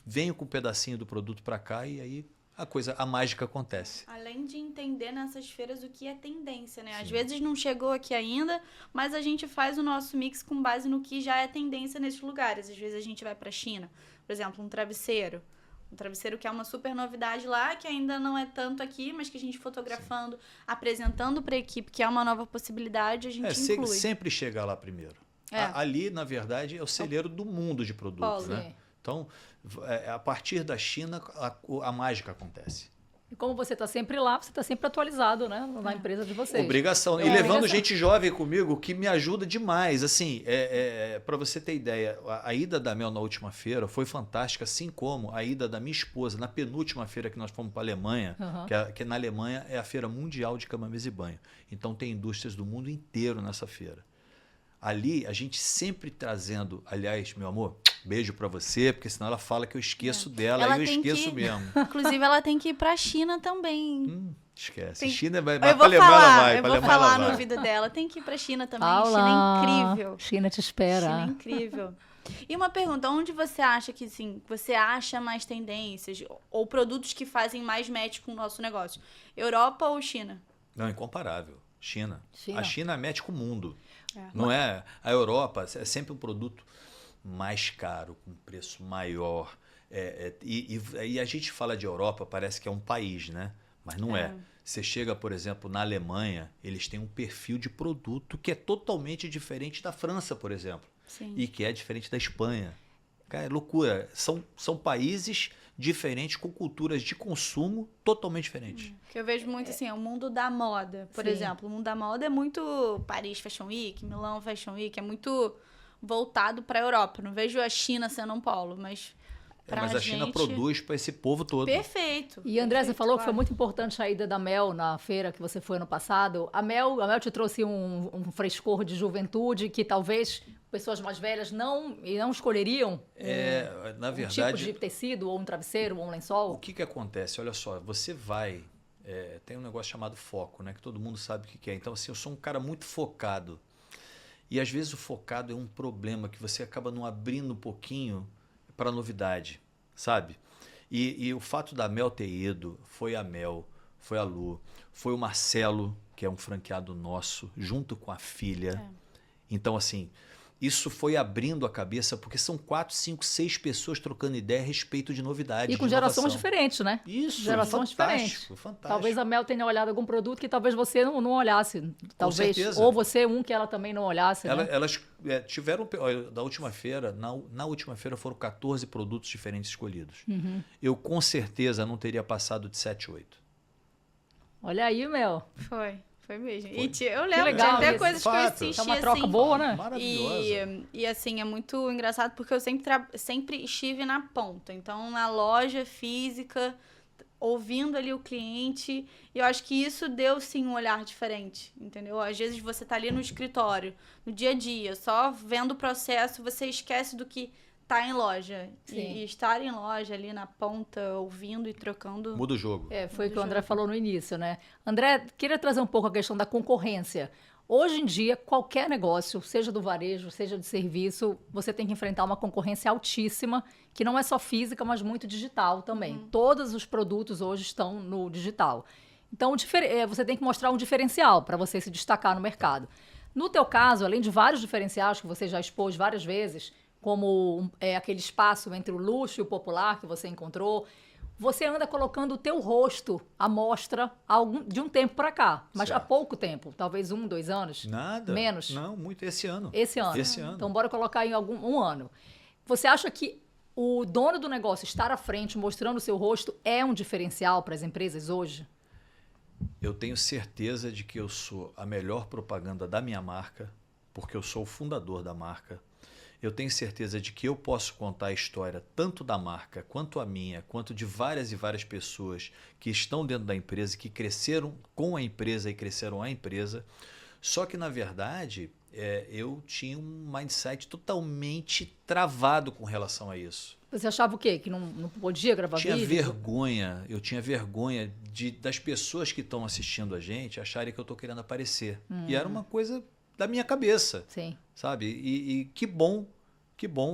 [SPEAKER 1] Venho com um pedacinho do produto para cá e aí a mágica acontece.
[SPEAKER 2] Além de entender nessas feiras o que é tendência, né? Às
[SPEAKER 1] Sim.
[SPEAKER 2] vezes não chegou aqui ainda, mas a gente faz o nosso mix com base no que já é tendência nesses lugares. Às vezes a gente vai para a China, por exemplo, um travesseiro. Um travesseiro que é uma super novidade lá, que ainda não é tanto aqui, mas que a gente fotografando, apresentando para a equipe, que é uma nova possibilidade, a gente inclui.
[SPEAKER 1] Sempre chegar lá primeiro.
[SPEAKER 2] É.
[SPEAKER 1] Ali, na verdade, é o celeiro do mundo de produtos.
[SPEAKER 2] Polo.
[SPEAKER 1] Né? Então, a partir da China, a mágica acontece.
[SPEAKER 3] E como você está sempre lá, você está sempre atualizado, né? Na empresa de vocês.
[SPEAKER 1] Obrigação. E levando gente jovem comigo, que me ajuda demais. Assim, para você ter ideia, a ida da Mel na última feira foi fantástica, assim como a ida da minha esposa na penúltima feira que nós fomos para a Alemanha, que na Alemanha é a Feira Mundial de Cama, Mesa e Banho. Então tem indústrias do mundo inteiro nessa feira. Ali, a gente sempre trazendo, aliás, meu amor, beijo pra você, porque senão ela fala que eu esqueço dela,
[SPEAKER 2] Ela
[SPEAKER 1] e eu
[SPEAKER 2] tem
[SPEAKER 1] esqueço
[SPEAKER 2] que-
[SPEAKER 1] mesmo.
[SPEAKER 2] Inclusive, ela tem que ir pra China também.
[SPEAKER 1] Esquece. China vai,
[SPEAKER 2] Eu
[SPEAKER 1] pra
[SPEAKER 2] vou
[SPEAKER 1] Alemanha ela
[SPEAKER 2] falar,
[SPEAKER 1] vai,
[SPEAKER 2] eu
[SPEAKER 1] pra
[SPEAKER 2] vou
[SPEAKER 1] Alemanha ela
[SPEAKER 2] falar no
[SPEAKER 1] vai.
[SPEAKER 2] ouvido dela. Tem que ir pra China também.
[SPEAKER 3] Olá.
[SPEAKER 2] China é incrível.
[SPEAKER 3] China te espera.
[SPEAKER 2] China é incrível. E uma pergunta, onde você acha que, assim, você acha mais tendências ou produtos que fazem mais match com o nosso negócio? Europa ou China?
[SPEAKER 1] Não, incomparável. China.
[SPEAKER 3] China.
[SPEAKER 1] A China mete com o mundo.
[SPEAKER 2] É.
[SPEAKER 1] Não é? A Europa é sempre um produto mais caro, com preço maior. E a gente fala de Europa, parece que é um país, né? Mas não é. Você chega, por exemplo, na Alemanha, eles têm um perfil de produto que é totalmente diferente da França, por exemplo.
[SPEAKER 2] Sim.
[SPEAKER 1] E que é diferente da Espanha. Cara, é loucura. São países diferentes, com culturas de consumo totalmente diferentes.
[SPEAKER 2] Que eu vejo muito assim, é o mundo da moda. Por
[SPEAKER 3] Sim.
[SPEAKER 2] exemplo, o mundo da moda é muito Paris Fashion Week, Milão Fashion Week, é muito voltado para a Europa. Não vejo a China sendo um polo, mas pra
[SPEAKER 1] Mas a China
[SPEAKER 2] gente-
[SPEAKER 1] produz para esse povo todo.
[SPEAKER 2] Perfeito.
[SPEAKER 3] E André, você
[SPEAKER 2] perfeito,
[SPEAKER 3] falou que foi
[SPEAKER 2] claro.
[SPEAKER 3] muito importante a ida da Mel na feira que você foi ano passado. A Mel te trouxe um frescor de juventude que talvez pessoas mais velhas não escolheriam
[SPEAKER 1] Na
[SPEAKER 3] um tipo
[SPEAKER 1] verdade,
[SPEAKER 3] de tecido, ou um travesseiro, ou um
[SPEAKER 1] o
[SPEAKER 3] lençol.
[SPEAKER 1] que acontece? Olha só, você vai tem um negócio chamado foco, né? Que todo mundo sabe o que é. Então, assim, eu sou um cara muito focado. E às vezes o focado é um problema que você acaba não abrindo um pouquinho para novidade, sabe? E o fato da Mel ter ido, foi a Mel, foi a Lu, foi o Marcelo, que é um franqueado nosso, junto com a filha. Então, assim, isso foi abrindo a cabeça, porque são 4, 5, 6 pessoas trocando ideia a respeito de novidade.
[SPEAKER 3] E com gerações diferentes, né?
[SPEAKER 1] Isso,
[SPEAKER 3] gerações diferentes.
[SPEAKER 1] Fantástico.
[SPEAKER 3] Talvez a Mel tenha olhado algum produto que talvez você não olhasse. Talvez.
[SPEAKER 1] certeza.
[SPEAKER 3] Ou você que ela também não olhasse. Né?
[SPEAKER 1] Elas tiveram, da última feira, na última feira foram 14 produtos diferentes escolhidos. Eu com certeza não teria passado de 7, 8.
[SPEAKER 3] Olha aí, Mel.
[SPEAKER 2] Foi mesmo.
[SPEAKER 1] Foi.
[SPEAKER 2] E eu lembro,
[SPEAKER 3] legal
[SPEAKER 2] tinha até
[SPEAKER 3] isso.
[SPEAKER 2] coisas que eu
[SPEAKER 1] Fato.
[SPEAKER 2] assisti,
[SPEAKER 3] É uma troca
[SPEAKER 2] assim,
[SPEAKER 3] boa, né?
[SPEAKER 1] Maravilhosa.
[SPEAKER 2] E assim, é muito engraçado porque eu sempre estive na ponta. Então, na loja física, ouvindo ali o cliente. E eu acho que isso deu, sim, um olhar diferente, entendeu? Às vezes você tá ali no escritório, no dia a dia, só vendo o processo, você esquece do que tá em loja. E estar em loja ali na ponta, ouvindo e trocando.
[SPEAKER 1] Muda o jogo.
[SPEAKER 3] Foi o que o André falou no início, né? André, queria trazer um pouco a questão da concorrência. Hoje em dia, qualquer negócio, seja do varejo, seja de serviço, você tem que enfrentar uma concorrência altíssima, que não é só física, mas muito digital também. Todos os produtos hoje estão no digital. Então, você tem que mostrar um diferencial para você se destacar no mercado. No teu caso, além de vários diferenciais que você já expôs várias vezes, como aquele espaço entre o luxo e o popular que você encontrou, você anda colocando o teu rosto à mostra de um tempo para cá, mas há pouco tempo, talvez 1, 2 anos.
[SPEAKER 1] Nada.
[SPEAKER 3] Menos.
[SPEAKER 1] Não, muito esse ano.
[SPEAKER 3] Esse ano. Então, bora colocar em um ano. Você acha que o dono do negócio estar à frente, mostrando o seu rosto, é um diferencial para as empresas hoje?
[SPEAKER 1] Eu tenho certeza de que eu sou a melhor propaganda da minha marca, porque eu sou o fundador da marca. Eu tenho certeza de que eu posso contar a história tanto da marca, quanto a minha, quanto de várias e várias pessoas que estão dentro da empresa, que cresceram com a empresa e cresceram a empresa. Só que, na verdade, eu tinha um mindset totalmente travado com relação a isso.
[SPEAKER 3] Você achava o quê? Que não podia gravar vídeo?
[SPEAKER 1] Eu tinha vergonha das pessoas que estão assistindo a gente acharem que eu estou querendo aparecer. E era uma coisa da minha cabeça.
[SPEAKER 3] Sim.
[SPEAKER 1] Sabe? E que bom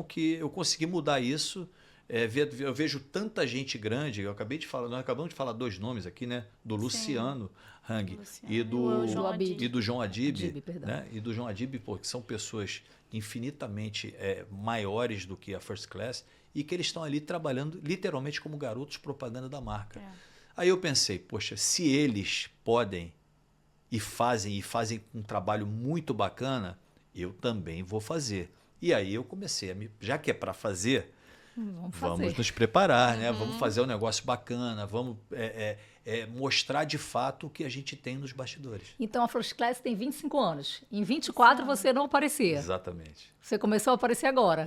[SPEAKER 1] que eu consegui mudar isso. Eu vejo tanta gente grande. Nós acabamos de falar 2 nomes aqui, né? Do Luciano Hang e do João Adib, né? E do João Adib, porque são pessoas infinitamente maiores do que a First Class e que eles estão ali trabalhando literalmente como garotos propaganda da marca. Aí eu pensei, poxa, se eles podem e fazem um trabalho muito bacana, eu também vou fazer. E aí eu comecei já que é para fazer, vamos nos preparar, né? Vamos fazer um negócio bacana, vamos mostrar de fato o que a gente tem nos bastidores.
[SPEAKER 3] Então a First Class tem 25 anos. Em 24 você não aparecia.
[SPEAKER 1] Exatamente.
[SPEAKER 3] Você começou a aparecer agora.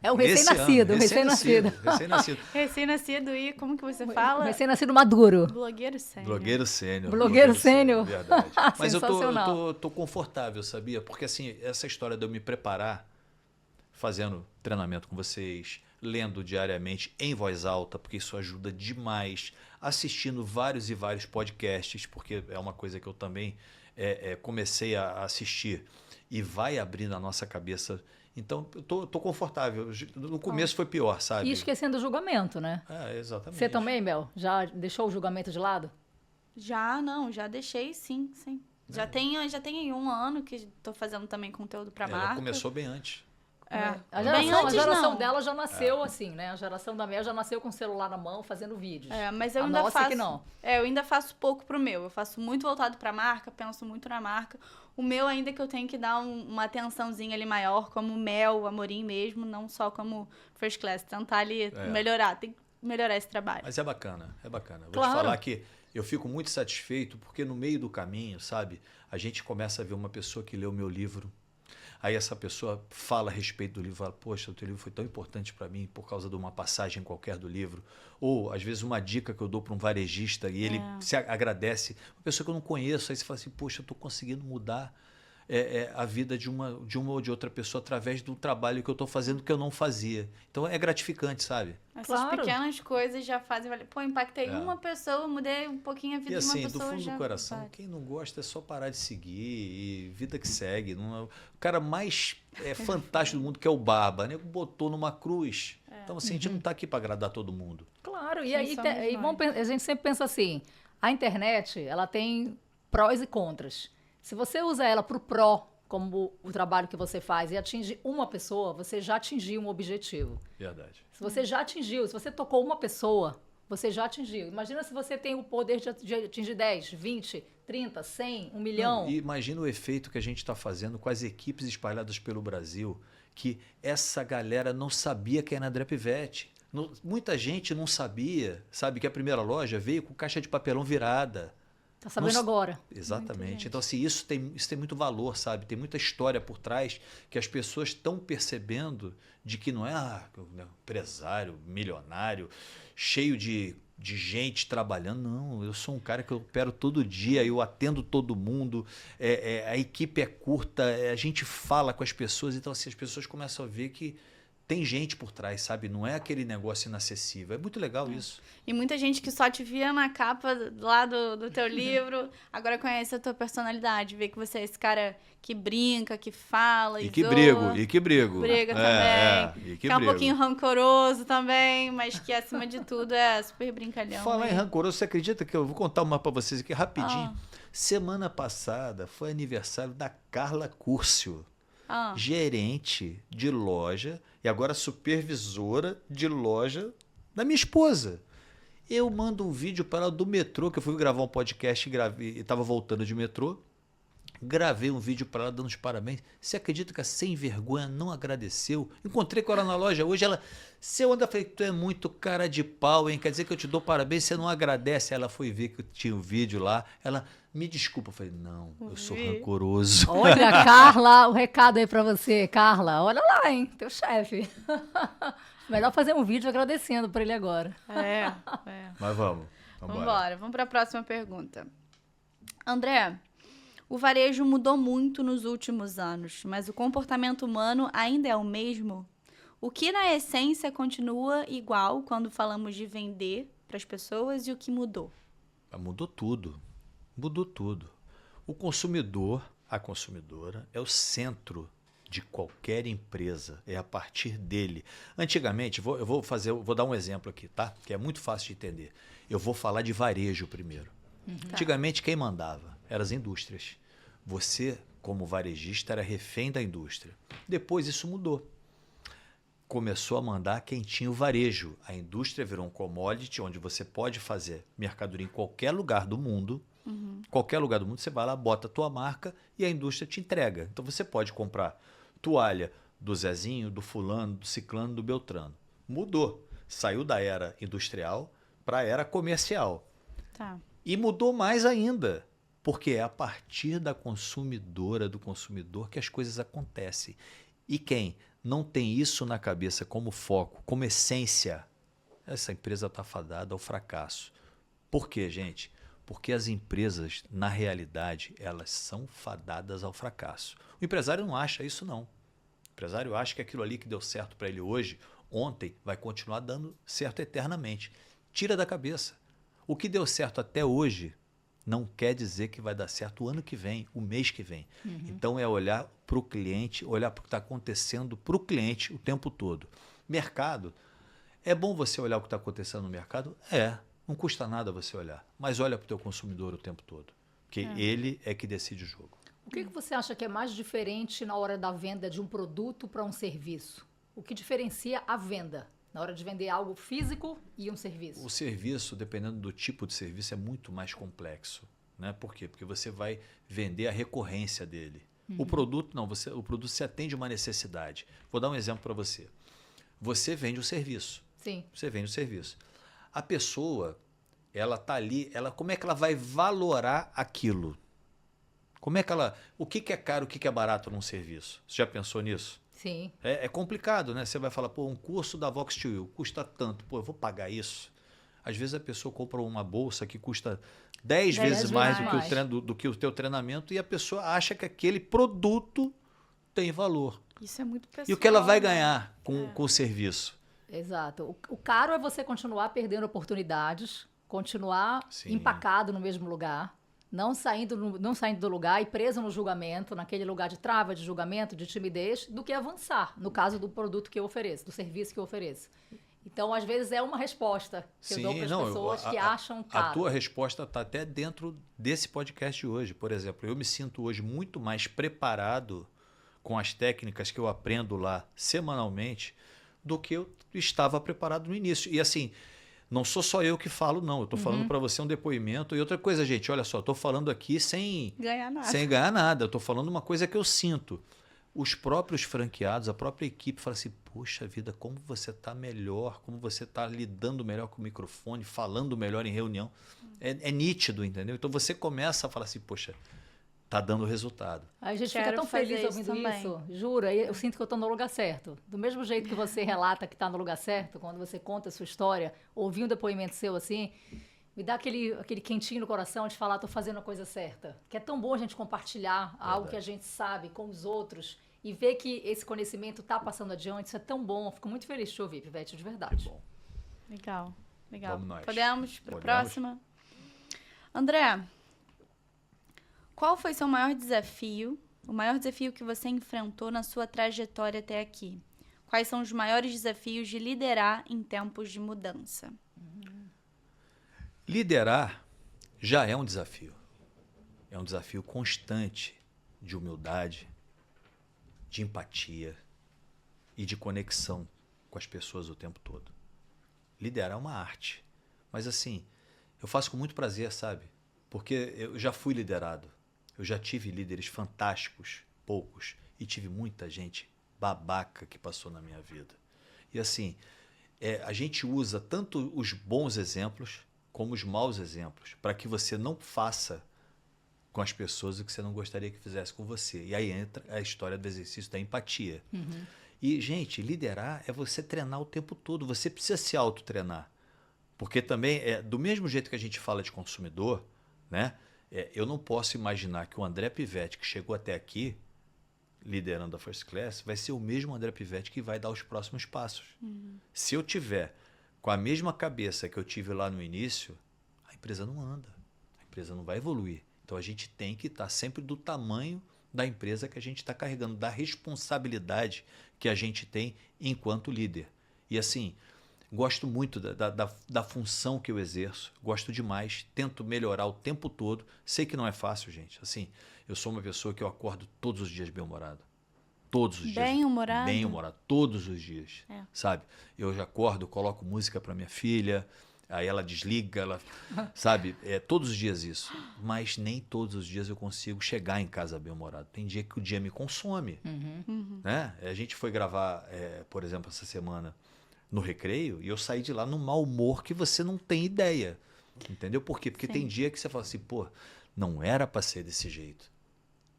[SPEAKER 3] É um
[SPEAKER 1] Nesse
[SPEAKER 3] recém-nascido.
[SPEAKER 1] ano,
[SPEAKER 3] Recém-nascido.
[SPEAKER 1] Recém-nascido.
[SPEAKER 2] Recém-nascido e como que você fala?
[SPEAKER 3] Recém-nascido maduro.
[SPEAKER 2] Blogueiro sênior.
[SPEAKER 1] Blogueiro sênior.
[SPEAKER 3] Blogueiro sênior.
[SPEAKER 1] Verdade. Mas eu
[SPEAKER 3] Sensacional.
[SPEAKER 1] tô confortável, sabia? Porque assim, essa história de eu me preparar, fazendo treinamento com vocês, lendo diariamente em voz alta, porque isso ajuda demais, assistindo vários e vários podcasts, porque é uma coisa que eu também comecei a assistir e vai abrindo a nossa cabeça. Então, eu tô confortável. No começo foi pior, sabe?
[SPEAKER 3] E esquecendo o julgamento, né?
[SPEAKER 1] Exatamente.
[SPEAKER 3] Você também, Mel? Já deixou o julgamento de lado?
[SPEAKER 2] Já deixei sim. Já tem aí 1 ano que estou fazendo também conteúdo para marca.
[SPEAKER 1] Ela começou bem antes.
[SPEAKER 3] A geração dela já nasceu assim, né? A geração da Mel já nasceu com o celular na mão, fazendo vídeos.
[SPEAKER 2] Mas eu
[SPEAKER 3] a
[SPEAKER 2] ainda
[SPEAKER 3] nossa
[SPEAKER 2] faço.
[SPEAKER 3] Que não.
[SPEAKER 2] Eu ainda faço pouco pro meu. Eu faço muito voltado pra marca, penso muito na marca. O meu ainda que eu tenho que dar uma atençãozinha ali maior, como Mel, Amorim mesmo, não só como First Class. Tentar ali melhorar. Tem que melhorar esse trabalho.
[SPEAKER 1] Mas é bacana. Vou
[SPEAKER 3] Claro.
[SPEAKER 1] te falar que eu fico muito satisfeito porque no meio do caminho, sabe, a gente começa a ver uma pessoa que leu o meu livro. Aí essa pessoa fala a respeito do livro, fala, poxa, o teu livro foi tão importante para mim por causa de uma passagem qualquer do livro. Ou, às vezes, uma dica que eu dou para um varejista e ele se agradece. Uma pessoa que eu não conheço, aí você fala assim, poxa, eu estou conseguindo mudar a vida de uma ou de outra pessoa através do trabalho que eu estou fazendo que eu não fazia. Então é gratificante, sabe?
[SPEAKER 2] Essas
[SPEAKER 3] Claro.
[SPEAKER 2] pequenas coisas já fazem valer. Pô, impactei uma pessoa, mudei um pouquinho a vida
[SPEAKER 1] E
[SPEAKER 2] de uma
[SPEAKER 1] assim, do
[SPEAKER 2] pessoa.
[SPEAKER 1] fundo
[SPEAKER 2] já
[SPEAKER 1] do coração,
[SPEAKER 2] vale.
[SPEAKER 1] quem não gosta é só parar de seguir e vida que segue. Não, o cara mais fantástico do mundo, que é o Barba, né? Botou numa cruz. Então assim, a gente não está aqui para agradar todo mundo.
[SPEAKER 3] Claro, e
[SPEAKER 2] Quem
[SPEAKER 3] aí
[SPEAKER 2] somos
[SPEAKER 3] e
[SPEAKER 2] nós?
[SPEAKER 3] a gente sempre pensa assim, a internet, ela tem prós e contras. Se você usa ela para o pró, como o trabalho que você faz, e atinge uma pessoa, você já atingiu um objetivo.
[SPEAKER 1] Verdade.
[SPEAKER 3] Se você já atingiu, se você tocou uma pessoa, você já atingiu. Imagina se você tem o poder de atingir 10, 20, 30, 100, 1 milhão.
[SPEAKER 1] Não, e imagina o efeito que a gente está fazendo com as equipes espalhadas pelo Brasil, que essa galera não sabia quem era André Pivete. Muita gente não sabia, sabe, que a primeira loja veio com caixa de papelão virada.
[SPEAKER 3] Tá sabendo agora.
[SPEAKER 1] Exatamente. Então, assim, isso tem muito valor, sabe? Tem muita história por trás que as pessoas estão percebendo de que não é empresário, milionário, cheio de gente trabalhando. Não, eu sou um cara que eu opero todo dia, eu atendo todo mundo, a equipe é curta, a gente fala com as pessoas. Então, assim, as pessoas começam a ver que tem gente por trás, sabe? Não é aquele negócio inacessível. É muito legal isso.
[SPEAKER 2] E muita gente que só te via na capa lá do teu livro, agora conhece a tua personalidade, vê que você é esse cara que brinca, que fala
[SPEAKER 1] E
[SPEAKER 2] e
[SPEAKER 1] que
[SPEAKER 2] zoa.
[SPEAKER 1] brigo, e que brigo.
[SPEAKER 2] Briga também.
[SPEAKER 1] E que
[SPEAKER 2] Que é um
[SPEAKER 1] brigo.
[SPEAKER 2] pouquinho rancoroso também, mas que acima de tudo é super brincalhão.
[SPEAKER 1] Falar em
[SPEAKER 2] e-
[SPEAKER 1] rancoroso, você acredita que eu vou contar uma para vocês aqui rapidinho?
[SPEAKER 2] Ah.
[SPEAKER 1] Semana passada foi aniversário da Carla Curcio,
[SPEAKER 2] Ah,
[SPEAKER 1] gerente de loja e agora supervisora de loja da minha esposa. Eu mando um vídeo para ela do metrô, que eu fui gravar um podcast e estava voltando de metrô. Gravei um vídeo para ela dando os parabéns. Você acredita que a sem vergonha não agradeceu? Encontrei com ela na loja hoje. Ela, seu André, falei, tu é muito cara de pau, hein? Quer dizer que eu te dou parabéns, você não agradece. Ela foi ver que eu tinha um vídeo lá. Ela, me desculpa. Eu falei, não, eu sou
[SPEAKER 2] Vi.
[SPEAKER 1] rancoroso.
[SPEAKER 3] Olha, Carla, o recado aí pra você, Carla. Olha lá, hein, teu chefe. Melhor fazer um vídeo agradecendo pra ele agora.
[SPEAKER 2] é.
[SPEAKER 1] Mas vamos.
[SPEAKER 2] Vamos embora. Vamos para a próxima pergunta. André, o varejo mudou muito nos últimos anos, mas o comportamento humano ainda é o mesmo? O que na essência continua igual quando falamos de vender para as pessoas e o que mudou?
[SPEAKER 1] Mudou tudo. Mudou tudo. O consumidor, a consumidora, é o centro de qualquer empresa. É a partir dele. Antigamente, eu vou dar um exemplo aqui, tá? Que é muito fácil de entender. Eu vou falar de varejo primeiro. Antigamente, quem mandava? Eram as indústrias. Você, como varejista, era refém da indústria. Depois isso mudou. Começou a mandar quem tinha o varejo. A indústria virou um commodity onde você pode fazer mercadoria em qualquer lugar do mundo. Qualquer lugar do mundo, você vai lá, bota a tua marca e a indústria te entrega. Então você pode comprar toalha do Zezinho, do fulano, do ciclano, do beltrano. Mudou. Saiu da era industrial para a era comercial.
[SPEAKER 2] Tá.
[SPEAKER 1] E mudou mais ainda, porque é a partir da consumidora, do consumidor, que as coisas acontecem. E quem não tem isso na cabeça como foco, como essência, essa empresa está fadada ao fracasso. Por quê, gente? Porque as empresas, na realidade, elas são fadadas ao fracasso. O empresário não acha isso, não. O empresário acha que aquilo ali que deu certo para ele hoje, ontem, vai continuar dando certo eternamente. Tira da cabeça. O que deu certo até hoje não quer dizer que vai dar certo o ano que vem, o mês que vem. Então é olhar para o cliente, olhar para o que está acontecendo para o cliente o tempo todo. Mercado, é bom você olhar o que está acontecendo no mercado? Não custa nada você olhar, mas olha para o teu consumidor o tempo todo, porque ele é que decide o jogo.
[SPEAKER 3] O que você acha que é mais diferente na hora da venda de um produto para um serviço? O que diferencia a venda na hora de vender algo físico e um serviço?
[SPEAKER 1] O serviço, dependendo do tipo de serviço, é muito mais complexo. Né? Por quê? Porque você vai vender a recorrência dele. O produto, não. O produto se atende a uma necessidade. Vou dar um exemplo para você. Você vende o serviço.
[SPEAKER 3] Sim.
[SPEAKER 1] Você vende o serviço. A pessoa, ela está ali, como é que ela vai valorar aquilo? Como é que o que é caro, o que é barato num serviço? Você já pensou nisso?
[SPEAKER 3] Sim.
[SPEAKER 1] É complicado, né? Você vai falar, pô, um curso da Vox2 custa tanto, pô, eu vou pagar isso? Às vezes a pessoa compra uma bolsa que custa 10
[SPEAKER 3] 10
[SPEAKER 1] vezes mais do que,
[SPEAKER 3] mais.
[SPEAKER 1] do que o teu treinamento e a pessoa acha que aquele produto tem valor.
[SPEAKER 2] Isso é muito pessoal.
[SPEAKER 1] E o que ela vai
[SPEAKER 2] né?
[SPEAKER 1] ganhar com o serviço?
[SPEAKER 3] Exato. O caro é você continuar perdendo oportunidades, continuar
[SPEAKER 1] Sim.
[SPEAKER 3] empacado no mesmo lugar, não saindo do lugar e preso no julgamento, naquele lugar de trava, de julgamento, de timidez, do que avançar, no caso do produto que eu ofereço, do serviço que eu ofereço. Então, às vezes, é uma resposta que eu dou para as pessoas que acham caro.
[SPEAKER 1] A tua resposta está até dentro desse podcast de hoje. Por exemplo, eu me sinto hoje muito mais preparado com as técnicas que eu aprendo lá semanalmente do que eu estava preparado no início. E assim, não sou só eu que falo, não. Eu estou falando para você um depoimento. E outra coisa, gente, olha só, estou falando aqui sem
[SPEAKER 2] Ganhar nada.
[SPEAKER 1] sem ganhar nada. Eu estou falando uma coisa que eu sinto. Os próprios franqueados, a própria equipe fala assim, poxa vida, como você está melhor, como você está lidando melhor com o microfone, falando melhor em reunião. É nítido, entendeu? Então você começa a falar assim, poxa, tá dando resultado.
[SPEAKER 3] A gente
[SPEAKER 2] Quero
[SPEAKER 3] fica tão
[SPEAKER 2] fazer
[SPEAKER 3] feliz
[SPEAKER 2] isso
[SPEAKER 3] ouvindo
[SPEAKER 2] também.
[SPEAKER 3] isso. Jura, eu sinto que eu estou no lugar certo. Do mesmo jeito que você relata que está no lugar certo, quando você conta a sua história, ouvir um depoimento seu assim, me dá aquele quentinho no coração de falar, estou fazendo a coisa certa. Que é tão bom a gente compartilhar algo que a gente sabe com os outros e ver que esse conhecimento está passando adiante. Isso é tão bom. Fico muito feliz de te ouvir, Pivete, de verdade.
[SPEAKER 1] Bom,
[SPEAKER 2] Legal.
[SPEAKER 1] Vamos nós.
[SPEAKER 2] Podemos para a
[SPEAKER 1] Podemos.
[SPEAKER 2] próxima? André, qual foi seu maior desafio, o maior desafio que você enfrentou na sua trajetória até aqui? Quais são os maiores desafios de liderar em tempos de mudança?
[SPEAKER 1] liderar já é um desafio. É um desafio constante de humildade, de empatia e de conexão com as pessoas o tempo todo. Liderar é uma arte. Mas assim, eu faço com muito prazer, sabe? Porque eu já fui liderado. Eu já tive líderes fantásticos, poucos, e tive muita gente babaca que passou na minha vida. E assim, a gente usa tanto os bons exemplos como os maus exemplos para que você não faça com as pessoas o que você não gostaria que fizesse com você. E aí entra a história do exercício da empatia. E, gente, liderar é você treinar o tempo todo. Você precisa se autotreinar. Porque também, do mesmo jeito que a gente fala de consumidor, né? Eu não posso imaginar que o André Pivete, que chegou até aqui, liderando a First Class, vai ser o mesmo André Pivete que vai dar os próximos passos. Se eu tiver com a mesma cabeça que eu tive lá no início, a empresa não anda. A empresa não vai evoluir. Então a gente tem que estar sempre do tamanho da empresa que a gente está carregando, da responsabilidade que a gente tem enquanto líder. E assim, gosto muito da função que eu exerço, gosto demais, tento melhorar o tempo todo. Sei que não é fácil, gente. Assim, eu sou uma pessoa que eu acordo todos os dias bem-humorado. Todos os dias.
[SPEAKER 2] Bem-humorado?
[SPEAKER 1] Bem-humorado, todos os dias. Sabe? Eu já acordo, coloco música para minha filha, aí ela desliga, ela, sabe? Todos os dias isso. Mas nem todos os dias eu consigo chegar em casa bem-humorado. Tem dia que o dia me consome. Né? A gente foi gravar, por exemplo, essa semana no Recreio e eu saí de lá num mau humor que você não tem ideia. Entendeu? Por quê? Porque tem dia que você fala assim, pô, não era para ser desse jeito.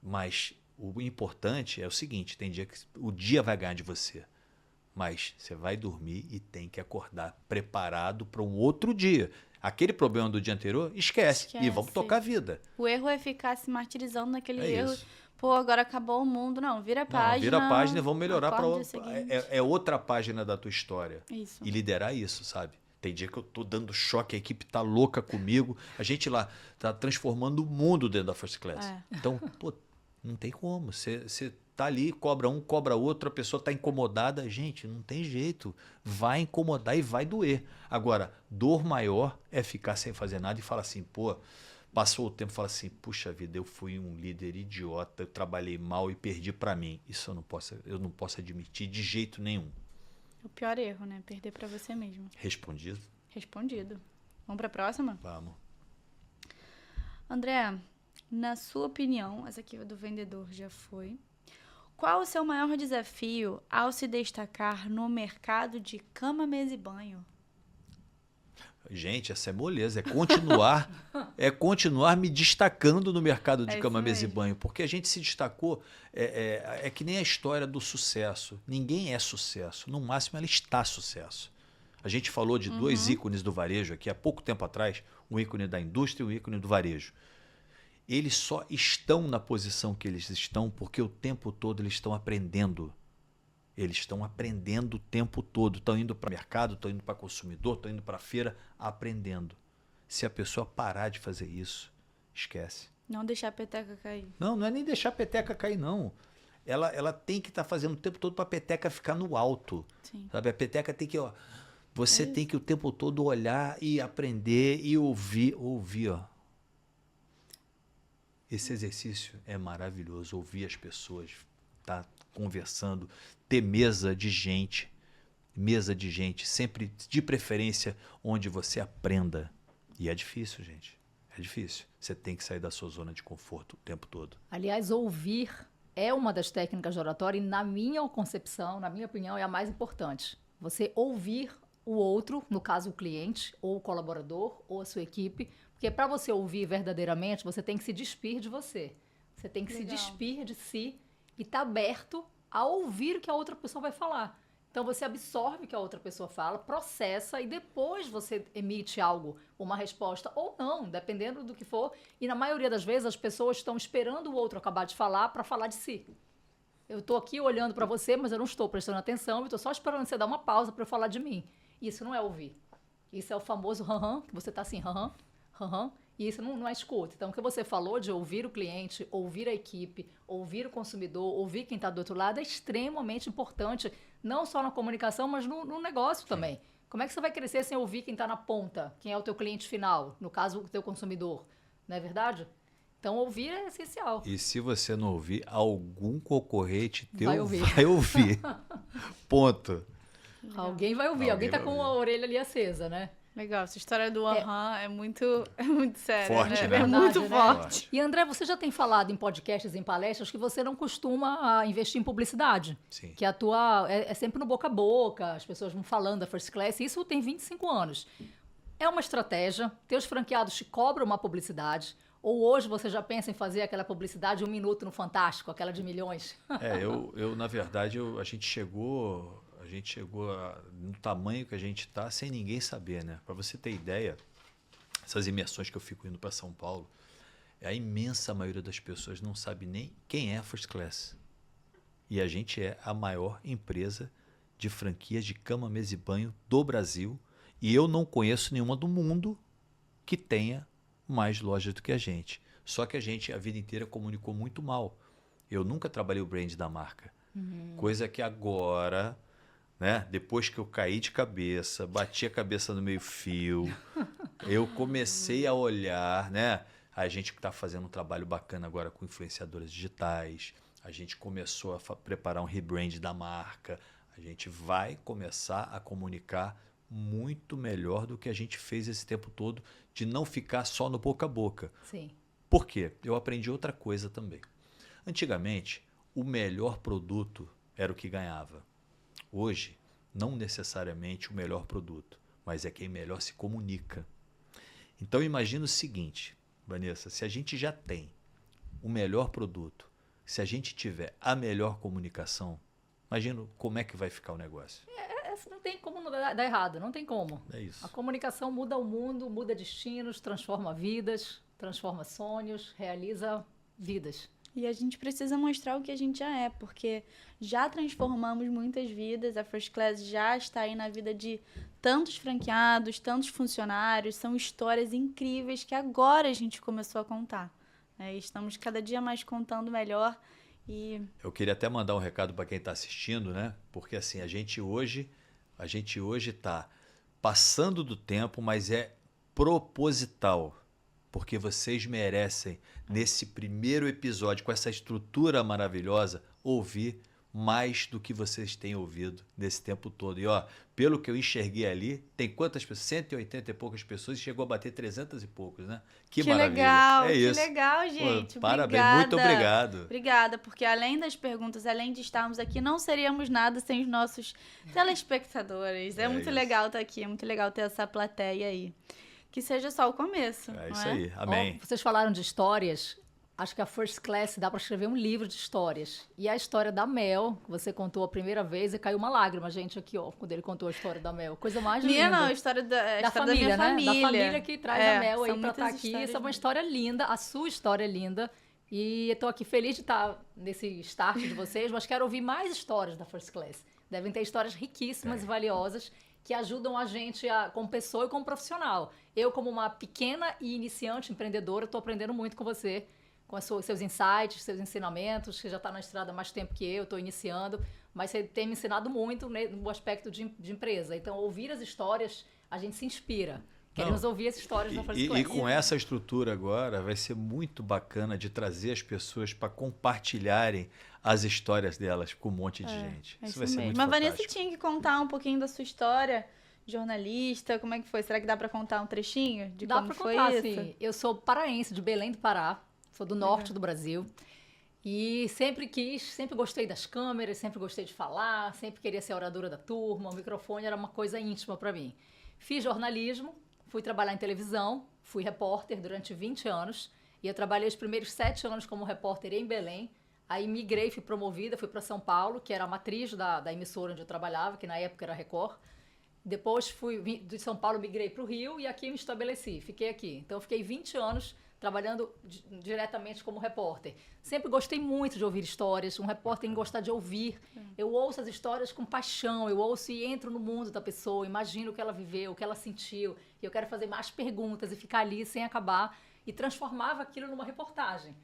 [SPEAKER 1] Mas o importante é o seguinte, tem dia que o dia vai ganhar de você. Mas você vai dormir e tem que acordar preparado para um outro dia. Aquele problema do dia anterior, esquece. E vamos tocar a vida.
[SPEAKER 2] O erro é ficar se martirizando naquele erro.
[SPEAKER 1] Isso.
[SPEAKER 2] Pô, agora acabou o mundo. Não, vira a página.
[SPEAKER 1] Não, vira a página e vamos melhorar para
[SPEAKER 2] acorda no dia seguinte.
[SPEAKER 1] é outra página da tua história.
[SPEAKER 2] Isso.
[SPEAKER 1] E liderar isso, sabe? Tem dia que eu tô dando choque, a equipe tá louca comigo. A gente lá tá transformando o mundo dentro da First Class. Então, pô, não tem como. Você tá ali, cobra um, cobra outro, a pessoa tá incomodada. Gente, não tem jeito. Vai incomodar e vai doer. Agora, dor maior é ficar sem fazer nada e falar assim, pô, passou o tempo e fala assim, puxa vida, eu fui um líder idiota, eu trabalhei mal e perdi para mim. Isso eu não posso admitir de jeito nenhum.
[SPEAKER 2] O pior erro, né? Perder pra você mesmo.
[SPEAKER 1] Respondido?
[SPEAKER 2] Respondido. Vamos pra próxima?
[SPEAKER 1] Vamos.
[SPEAKER 2] André, na sua opinião, essa aqui do vendedor já foi. Qual o seu maior desafio ao se destacar no mercado de cama, mesa e banho?
[SPEAKER 1] Gente, essa é moleza. É continuar me destacando no mercado de cama, mesa e banho. Porque a gente se destacou. É que nem a história do sucesso. Ninguém é sucesso. No máximo, ela está sucesso. A gente falou de dois ícones do varejo aqui há pouco tempo atrás, um ícone da indústria e um ícone do varejo. Eles só estão na posição que eles estão porque o tempo todo eles estão aprendendo. Eles estão aprendendo o tempo todo. Estão indo para o mercado, estão indo para consumidor, estão indo para a feira, aprendendo. Se a pessoa parar de fazer isso, esquece.
[SPEAKER 2] Não deixar a peteca cair.
[SPEAKER 1] Não é nem deixar a peteca cair, não. Ela tem que estar fazendo o tempo todo para a peteca ficar no alto.
[SPEAKER 2] Sim.
[SPEAKER 1] Sabe? A peteca tem que... Você tem que o tempo todo olhar e aprender e ouvir, ó. Esse exercício é maravilhoso, ouvir as pessoas, tá conversando, ter mesa de gente, sempre de preferência onde você aprenda. E é difícil, gente, é difícil. Você tem que sair da sua zona de conforto o tempo todo.
[SPEAKER 3] Aliás, ouvir é uma das técnicas de oratória e, na minha concepção, na minha opinião, é a mais importante. Você ouvir o outro, no caso o cliente, ou o colaborador, ou a sua equipe, porque para você ouvir verdadeiramente, você tem que se despir de você. Você tem que se despir de si e estar aberto a ouvir o que a outra pessoa vai falar. Então você absorve o que a outra pessoa fala, processa e depois você emite algo, uma resposta ou não, dependendo do que for. E na maioria das vezes as pessoas estão esperando o outro acabar de falar para falar de si. Eu estou aqui olhando para você, mas eu não estou prestando atenção, eu estou só esperando você dar uma pausa para eu falar de mim. Isso não é ouvir. Isso é o famoso hã-hã, que você está assim, hã-hã, hã-hã, e isso não é escuta. Então, o que você falou de ouvir o cliente, ouvir a equipe, ouvir o consumidor, ouvir quem está do outro lado é extremamente importante, não só na comunicação, mas no negócio também. Como é que você vai crescer sem ouvir quem está na ponta, quem é o teu cliente final, no caso, o teu consumidor? Não é verdade? Então, ouvir é essencial.
[SPEAKER 1] E se você não ouvir, algum concorrente teu
[SPEAKER 3] Vai ouvir.
[SPEAKER 1] vai ouvir. Ponto.
[SPEAKER 3] Alguém vai ouvir, alguém está com a orelha ali acesa, né?
[SPEAKER 2] Legal, essa história do aham é muito séria,
[SPEAKER 1] Forte, né?
[SPEAKER 2] É muito
[SPEAKER 3] Verdade, né?
[SPEAKER 2] forte.
[SPEAKER 3] E André, você já tem falado em podcasts, em palestras, que você não costuma investir em publicidade.
[SPEAKER 1] Sim.
[SPEAKER 3] Que a tua é sempre no boca a boca, as pessoas vão falando da First Class, isso tem 25 anos. É uma estratégia, teus franqueados te cobram uma publicidade, ou hoje você já pensa em fazer aquela publicidade 1 minuto no Fantástico, aquela de milhões?
[SPEAKER 1] Eu na verdade, a gente chegou no tamanho que a gente está sem ninguém saber, né? Para você ter ideia, essas imersões que eu fico indo para São Paulo, a imensa maioria das pessoas não sabe nem quem é a First Class. E a gente é a maior empresa de franquias de cama, mesa e banho do Brasil. E eu não conheço nenhuma do mundo que tenha mais lojas do que a gente. Só que a gente, a vida inteira, comunicou muito mal. Eu nunca trabalhei o brand da marca. Coisa que agora, né, depois que eu caí de cabeça, bati a cabeça no meio-fio, eu comecei a olhar, né? A gente está fazendo um trabalho bacana agora com influenciadoras digitais. A gente começou a preparar um rebrand da marca. A gente vai começar a comunicar muito melhor do que a gente fez esse tempo todo, de não ficar só no boca a boca.
[SPEAKER 3] Sim.
[SPEAKER 1] Por quê? Eu aprendi outra coisa também. Antigamente, o melhor produto era o que ganhava. Hoje, não necessariamente o melhor produto, mas é quem melhor se comunica. Então, imagina o seguinte, Vanessa, se a gente já tem o melhor produto, se a gente tiver a melhor comunicação, imagina como é que vai ficar o negócio.
[SPEAKER 3] Não tem como dar errado, não tem como.
[SPEAKER 1] É isso.
[SPEAKER 3] A comunicação muda o mundo, muda destinos, transforma vidas, transforma sonhos, realiza vidas.
[SPEAKER 2] E a gente precisa mostrar o que a gente já é, porque já transformamos muitas vidas, a First Class já está aí na vida de tantos franqueados, tantos funcionários, são histórias incríveis que agora a gente começou a contar, né? E estamos cada dia mais contando melhor.
[SPEAKER 1] Eu queria até mandar um recado para quem está assistindo, né? Porque assim, a gente hoje está passando do tempo, mas é proposital. Porque vocês merecem, nesse primeiro episódio, com essa estrutura maravilhosa, ouvir mais do que vocês têm ouvido nesse tempo todo. E, ó, pelo que eu enxerguei ali, tem quantas pessoas? 180 e poucas pessoas e chegou a bater 300 e poucos, né? Que maravilha.
[SPEAKER 2] Legal,
[SPEAKER 1] é isso.
[SPEAKER 2] Que legal, gente.
[SPEAKER 1] Pô, parabéns,
[SPEAKER 2] obrigada.
[SPEAKER 1] muito obrigado.
[SPEAKER 2] Obrigada, porque além das perguntas, além de estarmos aqui, não seríamos nada sem os nossos telespectadores. É muito
[SPEAKER 1] isso.
[SPEAKER 2] legal estar aqui, é muito legal ter essa plateia aí. Que seja só o começo.
[SPEAKER 1] É
[SPEAKER 2] não
[SPEAKER 1] isso
[SPEAKER 2] é?
[SPEAKER 1] aí, amém.
[SPEAKER 3] Vocês falaram de histórias. Acho que a First Class dá para escrever um livro de histórias. E a história da Mel, que você contou a primeira vez, e caiu uma lágrima, gente, aqui, ó, quando ele contou a história da Mel. Coisa mais linda.
[SPEAKER 2] Minha não, a história da
[SPEAKER 3] Da
[SPEAKER 2] história
[SPEAKER 3] família,
[SPEAKER 2] da minha
[SPEAKER 3] né?
[SPEAKER 2] família.
[SPEAKER 3] Da família que traz a Mel aí
[SPEAKER 2] são
[SPEAKER 3] pra estar
[SPEAKER 2] muitas
[SPEAKER 3] aqui.
[SPEAKER 2] histórias
[SPEAKER 3] Essa é uma
[SPEAKER 2] lindas.
[SPEAKER 3] história linda, a sua história é linda. E eu tô aqui feliz de estar nesse start de vocês, mas quero ouvir mais histórias da First Class. Devem ter histórias riquíssimas e valiosas que ajudam a gente como pessoa e como profissional. Eu, como uma pequena e iniciante empreendedora, estou aprendendo muito com você, com seus insights, seus ensinamentos. Você já está na estrada há mais tempo que eu, estou iniciando, mas você tem me ensinado muito no aspecto de empresa. Então, ouvir as histórias, a gente se inspira. Queremos ouvir as histórias da First Class.
[SPEAKER 1] E com essa estrutura agora, vai ser muito bacana de trazer as pessoas para compartilharem as histórias delas com um monte de gente.
[SPEAKER 2] É
[SPEAKER 1] Isso vai ser
[SPEAKER 2] mesmo.
[SPEAKER 1] muito
[SPEAKER 2] Mas Vanessa
[SPEAKER 1] fantástico.
[SPEAKER 2] tinha que contar um pouquinho da sua história, jornalista, como é que foi? Será que dá pra contar um trechinho de
[SPEAKER 3] Dá
[SPEAKER 2] como
[SPEAKER 3] para
[SPEAKER 2] foi
[SPEAKER 3] contar,
[SPEAKER 2] isso?
[SPEAKER 3] sim. Eu sou paraense, de Belém do Pará. Sou do norte do Brasil. E sempre gostei das câmeras, sempre gostei de falar, sempre queria ser a oradora da turma. O microfone era uma coisa íntima para mim. Fiz jornalismo, fui trabalhar em televisão, fui repórter durante 20 anos. E eu trabalhei os primeiros 7 anos como repórter em Belém. Aí migrei, fui promovida, fui para São Paulo, que era a matriz da emissora onde eu trabalhava, que na época era Record. Depois de São Paulo, migrei para o Rio e aqui me estabeleci, fiquei aqui. Então, fiquei 20 anos trabalhando diretamente como repórter. Sempre gostei muito de ouvir histórias, um repórter tem que gostar de ouvir. Eu ouço as histórias com paixão, eu ouço e entro no mundo da pessoa, imagino o que ela viveu, o que ela sentiu, e eu quero fazer mais perguntas e ficar ali sem acabar, e transformava aquilo numa reportagem.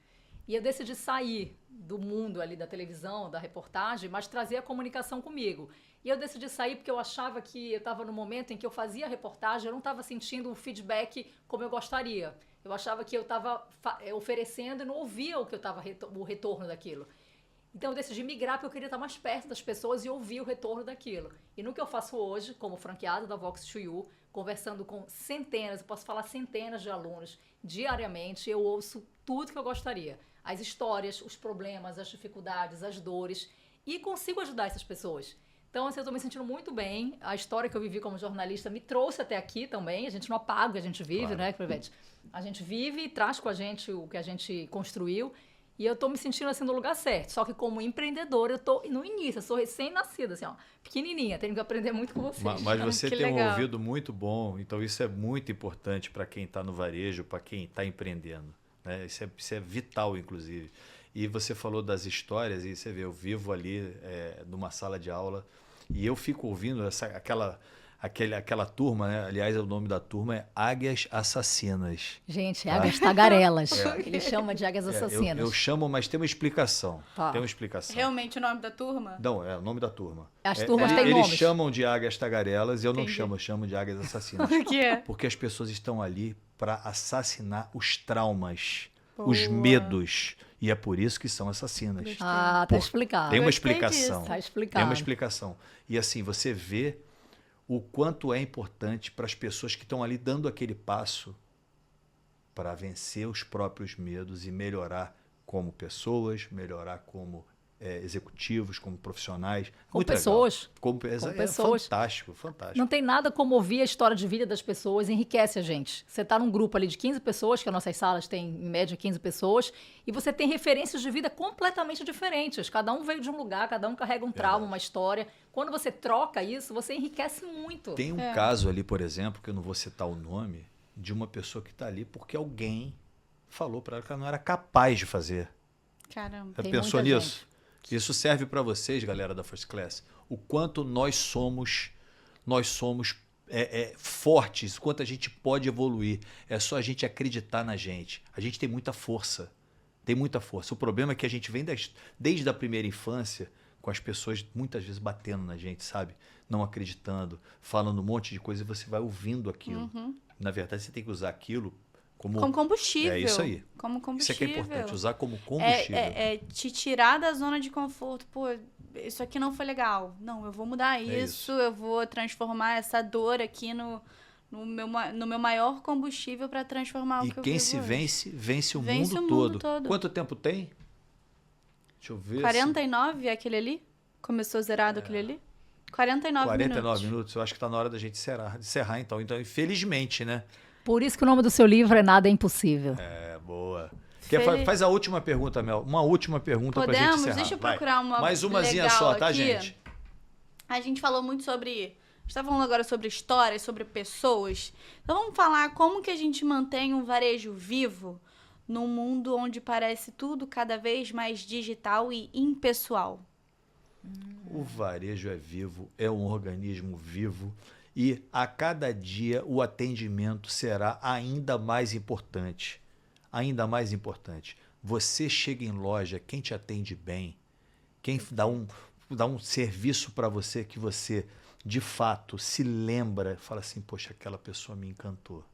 [SPEAKER 3] E eu decidi sair do mundo ali da televisão, da reportagem, mas trazer a comunicação comigo. E eu decidi sair porque eu achava que eu estava no momento em que eu fazia a reportagem, eu não estava sentindo o feedback como eu gostaria. Eu achava que eu estava oferecendo e não ouvia o que eu estava o retorno daquilo. Então eu decidi migrar porque eu queria estar mais perto das pessoas e ouvir o retorno daquilo. E no que eu faço hoje, como franqueada da Vox2U, conversando com centenas, eu posso falar centenas de alunos diariamente, eu ouço tudo que eu gostaria. As histórias, os problemas, as dificuldades, as dores, e consigo ajudar essas pessoas. Então, assim, eu estou me sentindo muito bem. A história que eu vivi como jornalista me trouxe até aqui também. A gente não apaga o que a gente vive,
[SPEAKER 1] Claro.
[SPEAKER 3] né, Crivete? A gente vive e traz com a gente o que a gente construiu. E eu estou me sentindo assim no lugar certo. Só que como empreendedora, eu estou no início. Eu sou recém-nascida, assim, ó, pequenininha. Tenho que aprender muito com vocês.
[SPEAKER 1] Mas você
[SPEAKER 2] Que
[SPEAKER 1] tem um
[SPEAKER 2] legal.
[SPEAKER 1] ouvido muito bom, então isso é muito importante para quem está no varejo, para quem está empreendendo. Né? Isso é vital, inclusive. E você falou das histórias, e você vê, eu vivo ali numa sala de aula e eu fico ouvindo aquela turma, né? Aliás, o nome da turma é Águias Assassinas.
[SPEAKER 3] Gente, águias tagarelas.
[SPEAKER 1] É.
[SPEAKER 3] Eles chamam de águias assassinas.
[SPEAKER 1] Eu chamo, mas tem uma explicação.
[SPEAKER 3] Tá.
[SPEAKER 1] Tem uma explicação.
[SPEAKER 2] Realmente o nome da turma?
[SPEAKER 1] Não, é o nome da turma.
[SPEAKER 3] As turmas têm
[SPEAKER 1] eles
[SPEAKER 3] nomes.
[SPEAKER 1] chamam de águias tagarelas, eu não
[SPEAKER 2] Entendi.
[SPEAKER 1] chamo, eu chamo de águias assassinas.
[SPEAKER 2] Por quê?
[SPEAKER 1] Porque as pessoas estão ali para assassinar os traumas,
[SPEAKER 2] Boa.
[SPEAKER 1] os medos. E é por isso que são assassinas.
[SPEAKER 3] Ah, tá explicado.
[SPEAKER 1] Tem uma
[SPEAKER 2] Gostei
[SPEAKER 1] explicação.
[SPEAKER 2] disso.
[SPEAKER 3] Tá explicado.
[SPEAKER 1] Tem uma explicação. E assim, você vê o quanto é importante para as pessoas que estão ali dando aquele passo para vencer os próprios medos e melhorar como pessoas, melhorar como executivos, como profissionais.
[SPEAKER 3] Com
[SPEAKER 1] Muito
[SPEAKER 3] pessoas.
[SPEAKER 1] Legal. Como
[SPEAKER 3] pessoas.
[SPEAKER 1] Fantástico, fantástico.
[SPEAKER 3] Não tem nada como ouvir a história de vida das pessoas, enriquece a gente. Você está num grupo ali de 15 pessoas, que as nossas salas têm em média 15 pessoas, e você tem referências de vida completamente diferentes. Cada um veio de um lugar, cada um carrega um trauma, uma história. Quando você troca isso, você enriquece muito.
[SPEAKER 1] Tem um caso ali, por exemplo, que eu não vou citar o nome, de uma pessoa que está ali porque alguém falou para ela que ela não era capaz de fazer.
[SPEAKER 2] Caramba.
[SPEAKER 1] Já
[SPEAKER 3] Tem
[SPEAKER 1] pensou
[SPEAKER 3] muita
[SPEAKER 1] nisso? Isso serve para vocês, galera da First Class. O quanto nós somos fortes, o quanto a gente pode evoluir. É só a gente acreditar na gente. A gente tem muita força. Tem muita força. O problema é que a gente vem desde a primeira infância com as pessoas muitas vezes batendo na gente, sabe? Não acreditando, falando um monte de coisa e você vai ouvindo aquilo. Na verdade, você tem que usar aquilo
[SPEAKER 2] Como combustível.
[SPEAKER 1] É isso aí.
[SPEAKER 2] Como
[SPEAKER 1] Isso é
[SPEAKER 2] combustível.
[SPEAKER 1] que é importante, usar como combustível.
[SPEAKER 2] É te tirar da zona de conforto. Pô, isso aqui não foi legal. Não, eu vou mudar isso. Eu vou transformar essa dor aqui no meu maior combustível para transformar o
[SPEAKER 1] E
[SPEAKER 2] que eu
[SPEAKER 1] quem
[SPEAKER 2] vivo
[SPEAKER 1] se
[SPEAKER 2] hoje.
[SPEAKER 1] vence o
[SPEAKER 2] Vence
[SPEAKER 1] mundo
[SPEAKER 2] o
[SPEAKER 1] todo.
[SPEAKER 2] mundo todo.
[SPEAKER 1] Quanto tempo tem? Deixa eu ver.
[SPEAKER 2] 49 é aquele ali? Começou zerado aquele ali? 49
[SPEAKER 1] 49 minutos. Eu acho que está na hora da gente encerrar então. Então, infelizmente, né?
[SPEAKER 3] Por isso que o nome do seu livro é Nada é Impossível.
[SPEAKER 1] É, boa. Faz a última pergunta, Mel. Uma última pergunta pra gente encerrar.
[SPEAKER 2] Podemos? Deixa eu procurar uma
[SPEAKER 1] Mais umazinha
[SPEAKER 2] legal
[SPEAKER 1] só, tá,
[SPEAKER 2] aqui.
[SPEAKER 1] gente?
[SPEAKER 2] A gente falou muito sobre... A gente está falando agora sobre histórias, sobre pessoas. Então vamos falar como que a gente mantém um varejo vivo num mundo onde parece tudo cada vez mais digital e impessoal.
[SPEAKER 1] O varejo é vivo, é um organismo vivo e a cada dia o atendimento será ainda mais importante. Ainda mais importante. Você chega em loja, quem te atende bem, quem dá um serviço para você que você, de fato, se lembra, fala assim, poxa, aquela pessoa me encantou.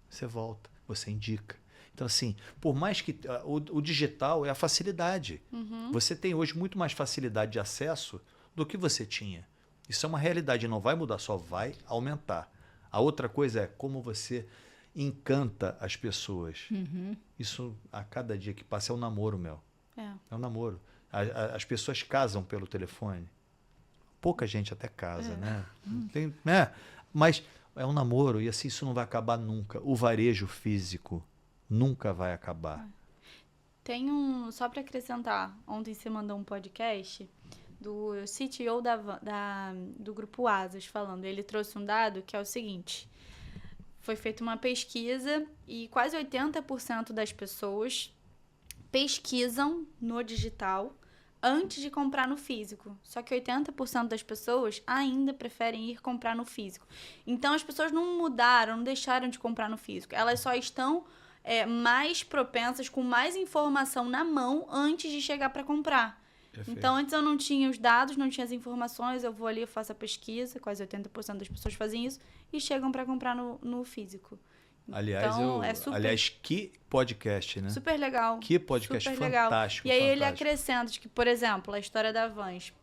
[SPEAKER 1] Você volta, você indica. Então, assim, por mais que o digital é a facilidade. Você tem hoje muito mais facilidade de acesso do que você tinha. Isso é uma realidade, não vai mudar, só vai aumentar. A outra coisa é como você encanta as pessoas. Isso, a cada dia que passa, é um namoro, Mel. É um namoro. As pessoas casam pelo telefone. Pouca gente até casa, né? Tem, né? Mas é um namoro e assim isso não vai acabar nunca. O varejo físico nunca vai acabar.
[SPEAKER 2] Tem só para acrescentar, ontem você mandou um podcast do CTO do Grupo Asas falando. Ele trouxe um dado que é o seguinte: foi feita uma pesquisa e quase 80% das pessoas pesquisam no digital antes de comprar no físico. Só que 80% das pessoas ainda preferem ir comprar no físico. Então as pessoas não mudaram, não deixaram de comprar no físico. Elas só estão mais propensas, com mais informação na mão antes de chegar para comprar.
[SPEAKER 1] Perfeito.
[SPEAKER 2] Então, antes eu não tinha os dados, não tinha as informações, eu vou ali, eu faço a pesquisa, quase 80% das pessoas fazem isso, e chegam para comprar no físico.
[SPEAKER 1] Aliás,
[SPEAKER 2] Então,
[SPEAKER 1] aliás, que podcast, né?
[SPEAKER 2] super legal.
[SPEAKER 1] Que podcast
[SPEAKER 2] super legal.
[SPEAKER 1] fantástico.
[SPEAKER 2] E aí ele
[SPEAKER 1] fantástico.
[SPEAKER 2] acrescenta que, por exemplo, a história da Vans.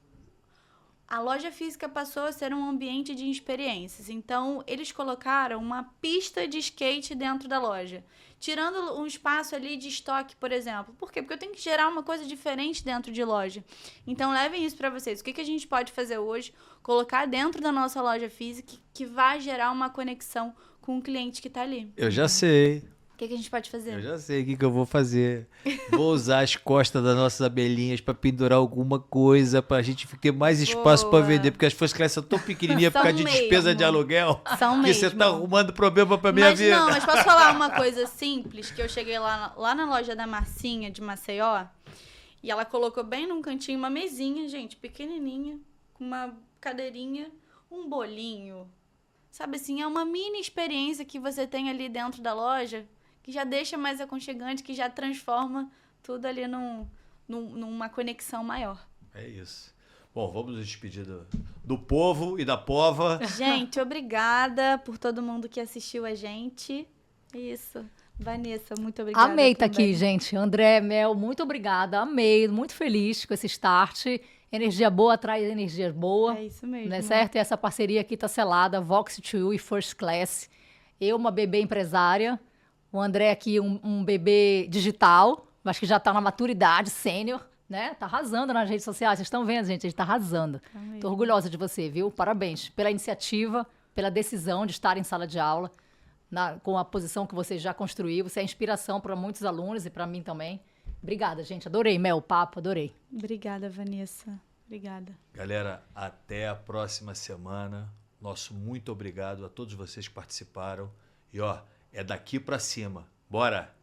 [SPEAKER 2] A loja física passou a ser um ambiente de experiências. Então, eles colocaram uma pista de skate dentro da loja. Tirando um espaço ali de estoque, por exemplo. Por quê? Porque eu tenho que gerar uma coisa diferente dentro de loja. Então, levem isso para vocês. O que a gente pode fazer hoje? Colocar dentro da nossa loja física que vai gerar uma conexão com o cliente que está ali.
[SPEAKER 1] Eu já sei.
[SPEAKER 2] O que a gente pode fazer?
[SPEAKER 1] Eu já sei o que eu vou fazer. Vou usar as costas das nossas abelhinhas para pendurar alguma coisa, para a gente ter mais espaço para vender, porque as First Class são tão pequenininhas por causa de despesa de aluguel
[SPEAKER 2] São
[SPEAKER 1] que
[SPEAKER 2] mesmo.
[SPEAKER 1] você tá arrumando problema para minha vida.
[SPEAKER 2] Não, mas posso falar uma coisa simples, que eu cheguei lá na loja da Marcinha, de Maceió, e ela colocou bem num cantinho uma mesinha, gente, pequenininha, com uma cadeirinha, um bolinho. Sabe assim, é uma mini experiência que você tem ali dentro da loja, que já deixa mais aconchegante, que já transforma tudo ali numa conexão maior.
[SPEAKER 1] É isso. Bom, vamos nos despedir do povo e da pova.
[SPEAKER 2] Gente, obrigada por todo mundo que assistiu a gente. Isso. Vanessa, muito obrigada.
[SPEAKER 3] Amei estar
[SPEAKER 2] também.
[SPEAKER 3] aqui, gente. André, Mel, muito obrigada. Amei, muito feliz com esse start. Energia boa atrai energia boa.
[SPEAKER 2] É isso mesmo.
[SPEAKER 3] Não é certo? E essa parceria aqui está selada, Vox2 e First Class. Eu, uma bebê empresária. O André aqui, um bebê digital, mas que já está na maturidade, sênior, né? Tá arrasando nas redes sociais. Vocês estão vendo, gente? Ele tá arrasando.
[SPEAKER 2] Amém.
[SPEAKER 3] Tô orgulhosa de você, viu? Parabéns pela iniciativa, pela decisão de estar em sala de aula, com a posição que você já construiu. Você é inspiração para muitos alunos e para mim também. Obrigada, gente. Adorei, Mel, o papo, adorei.
[SPEAKER 2] Obrigada, Vanessa. Obrigada.
[SPEAKER 1] Galera, até a próxima semana. Nosso muito obrigado a todos vocês que participaram. E ó, é daqui para cima. Bora!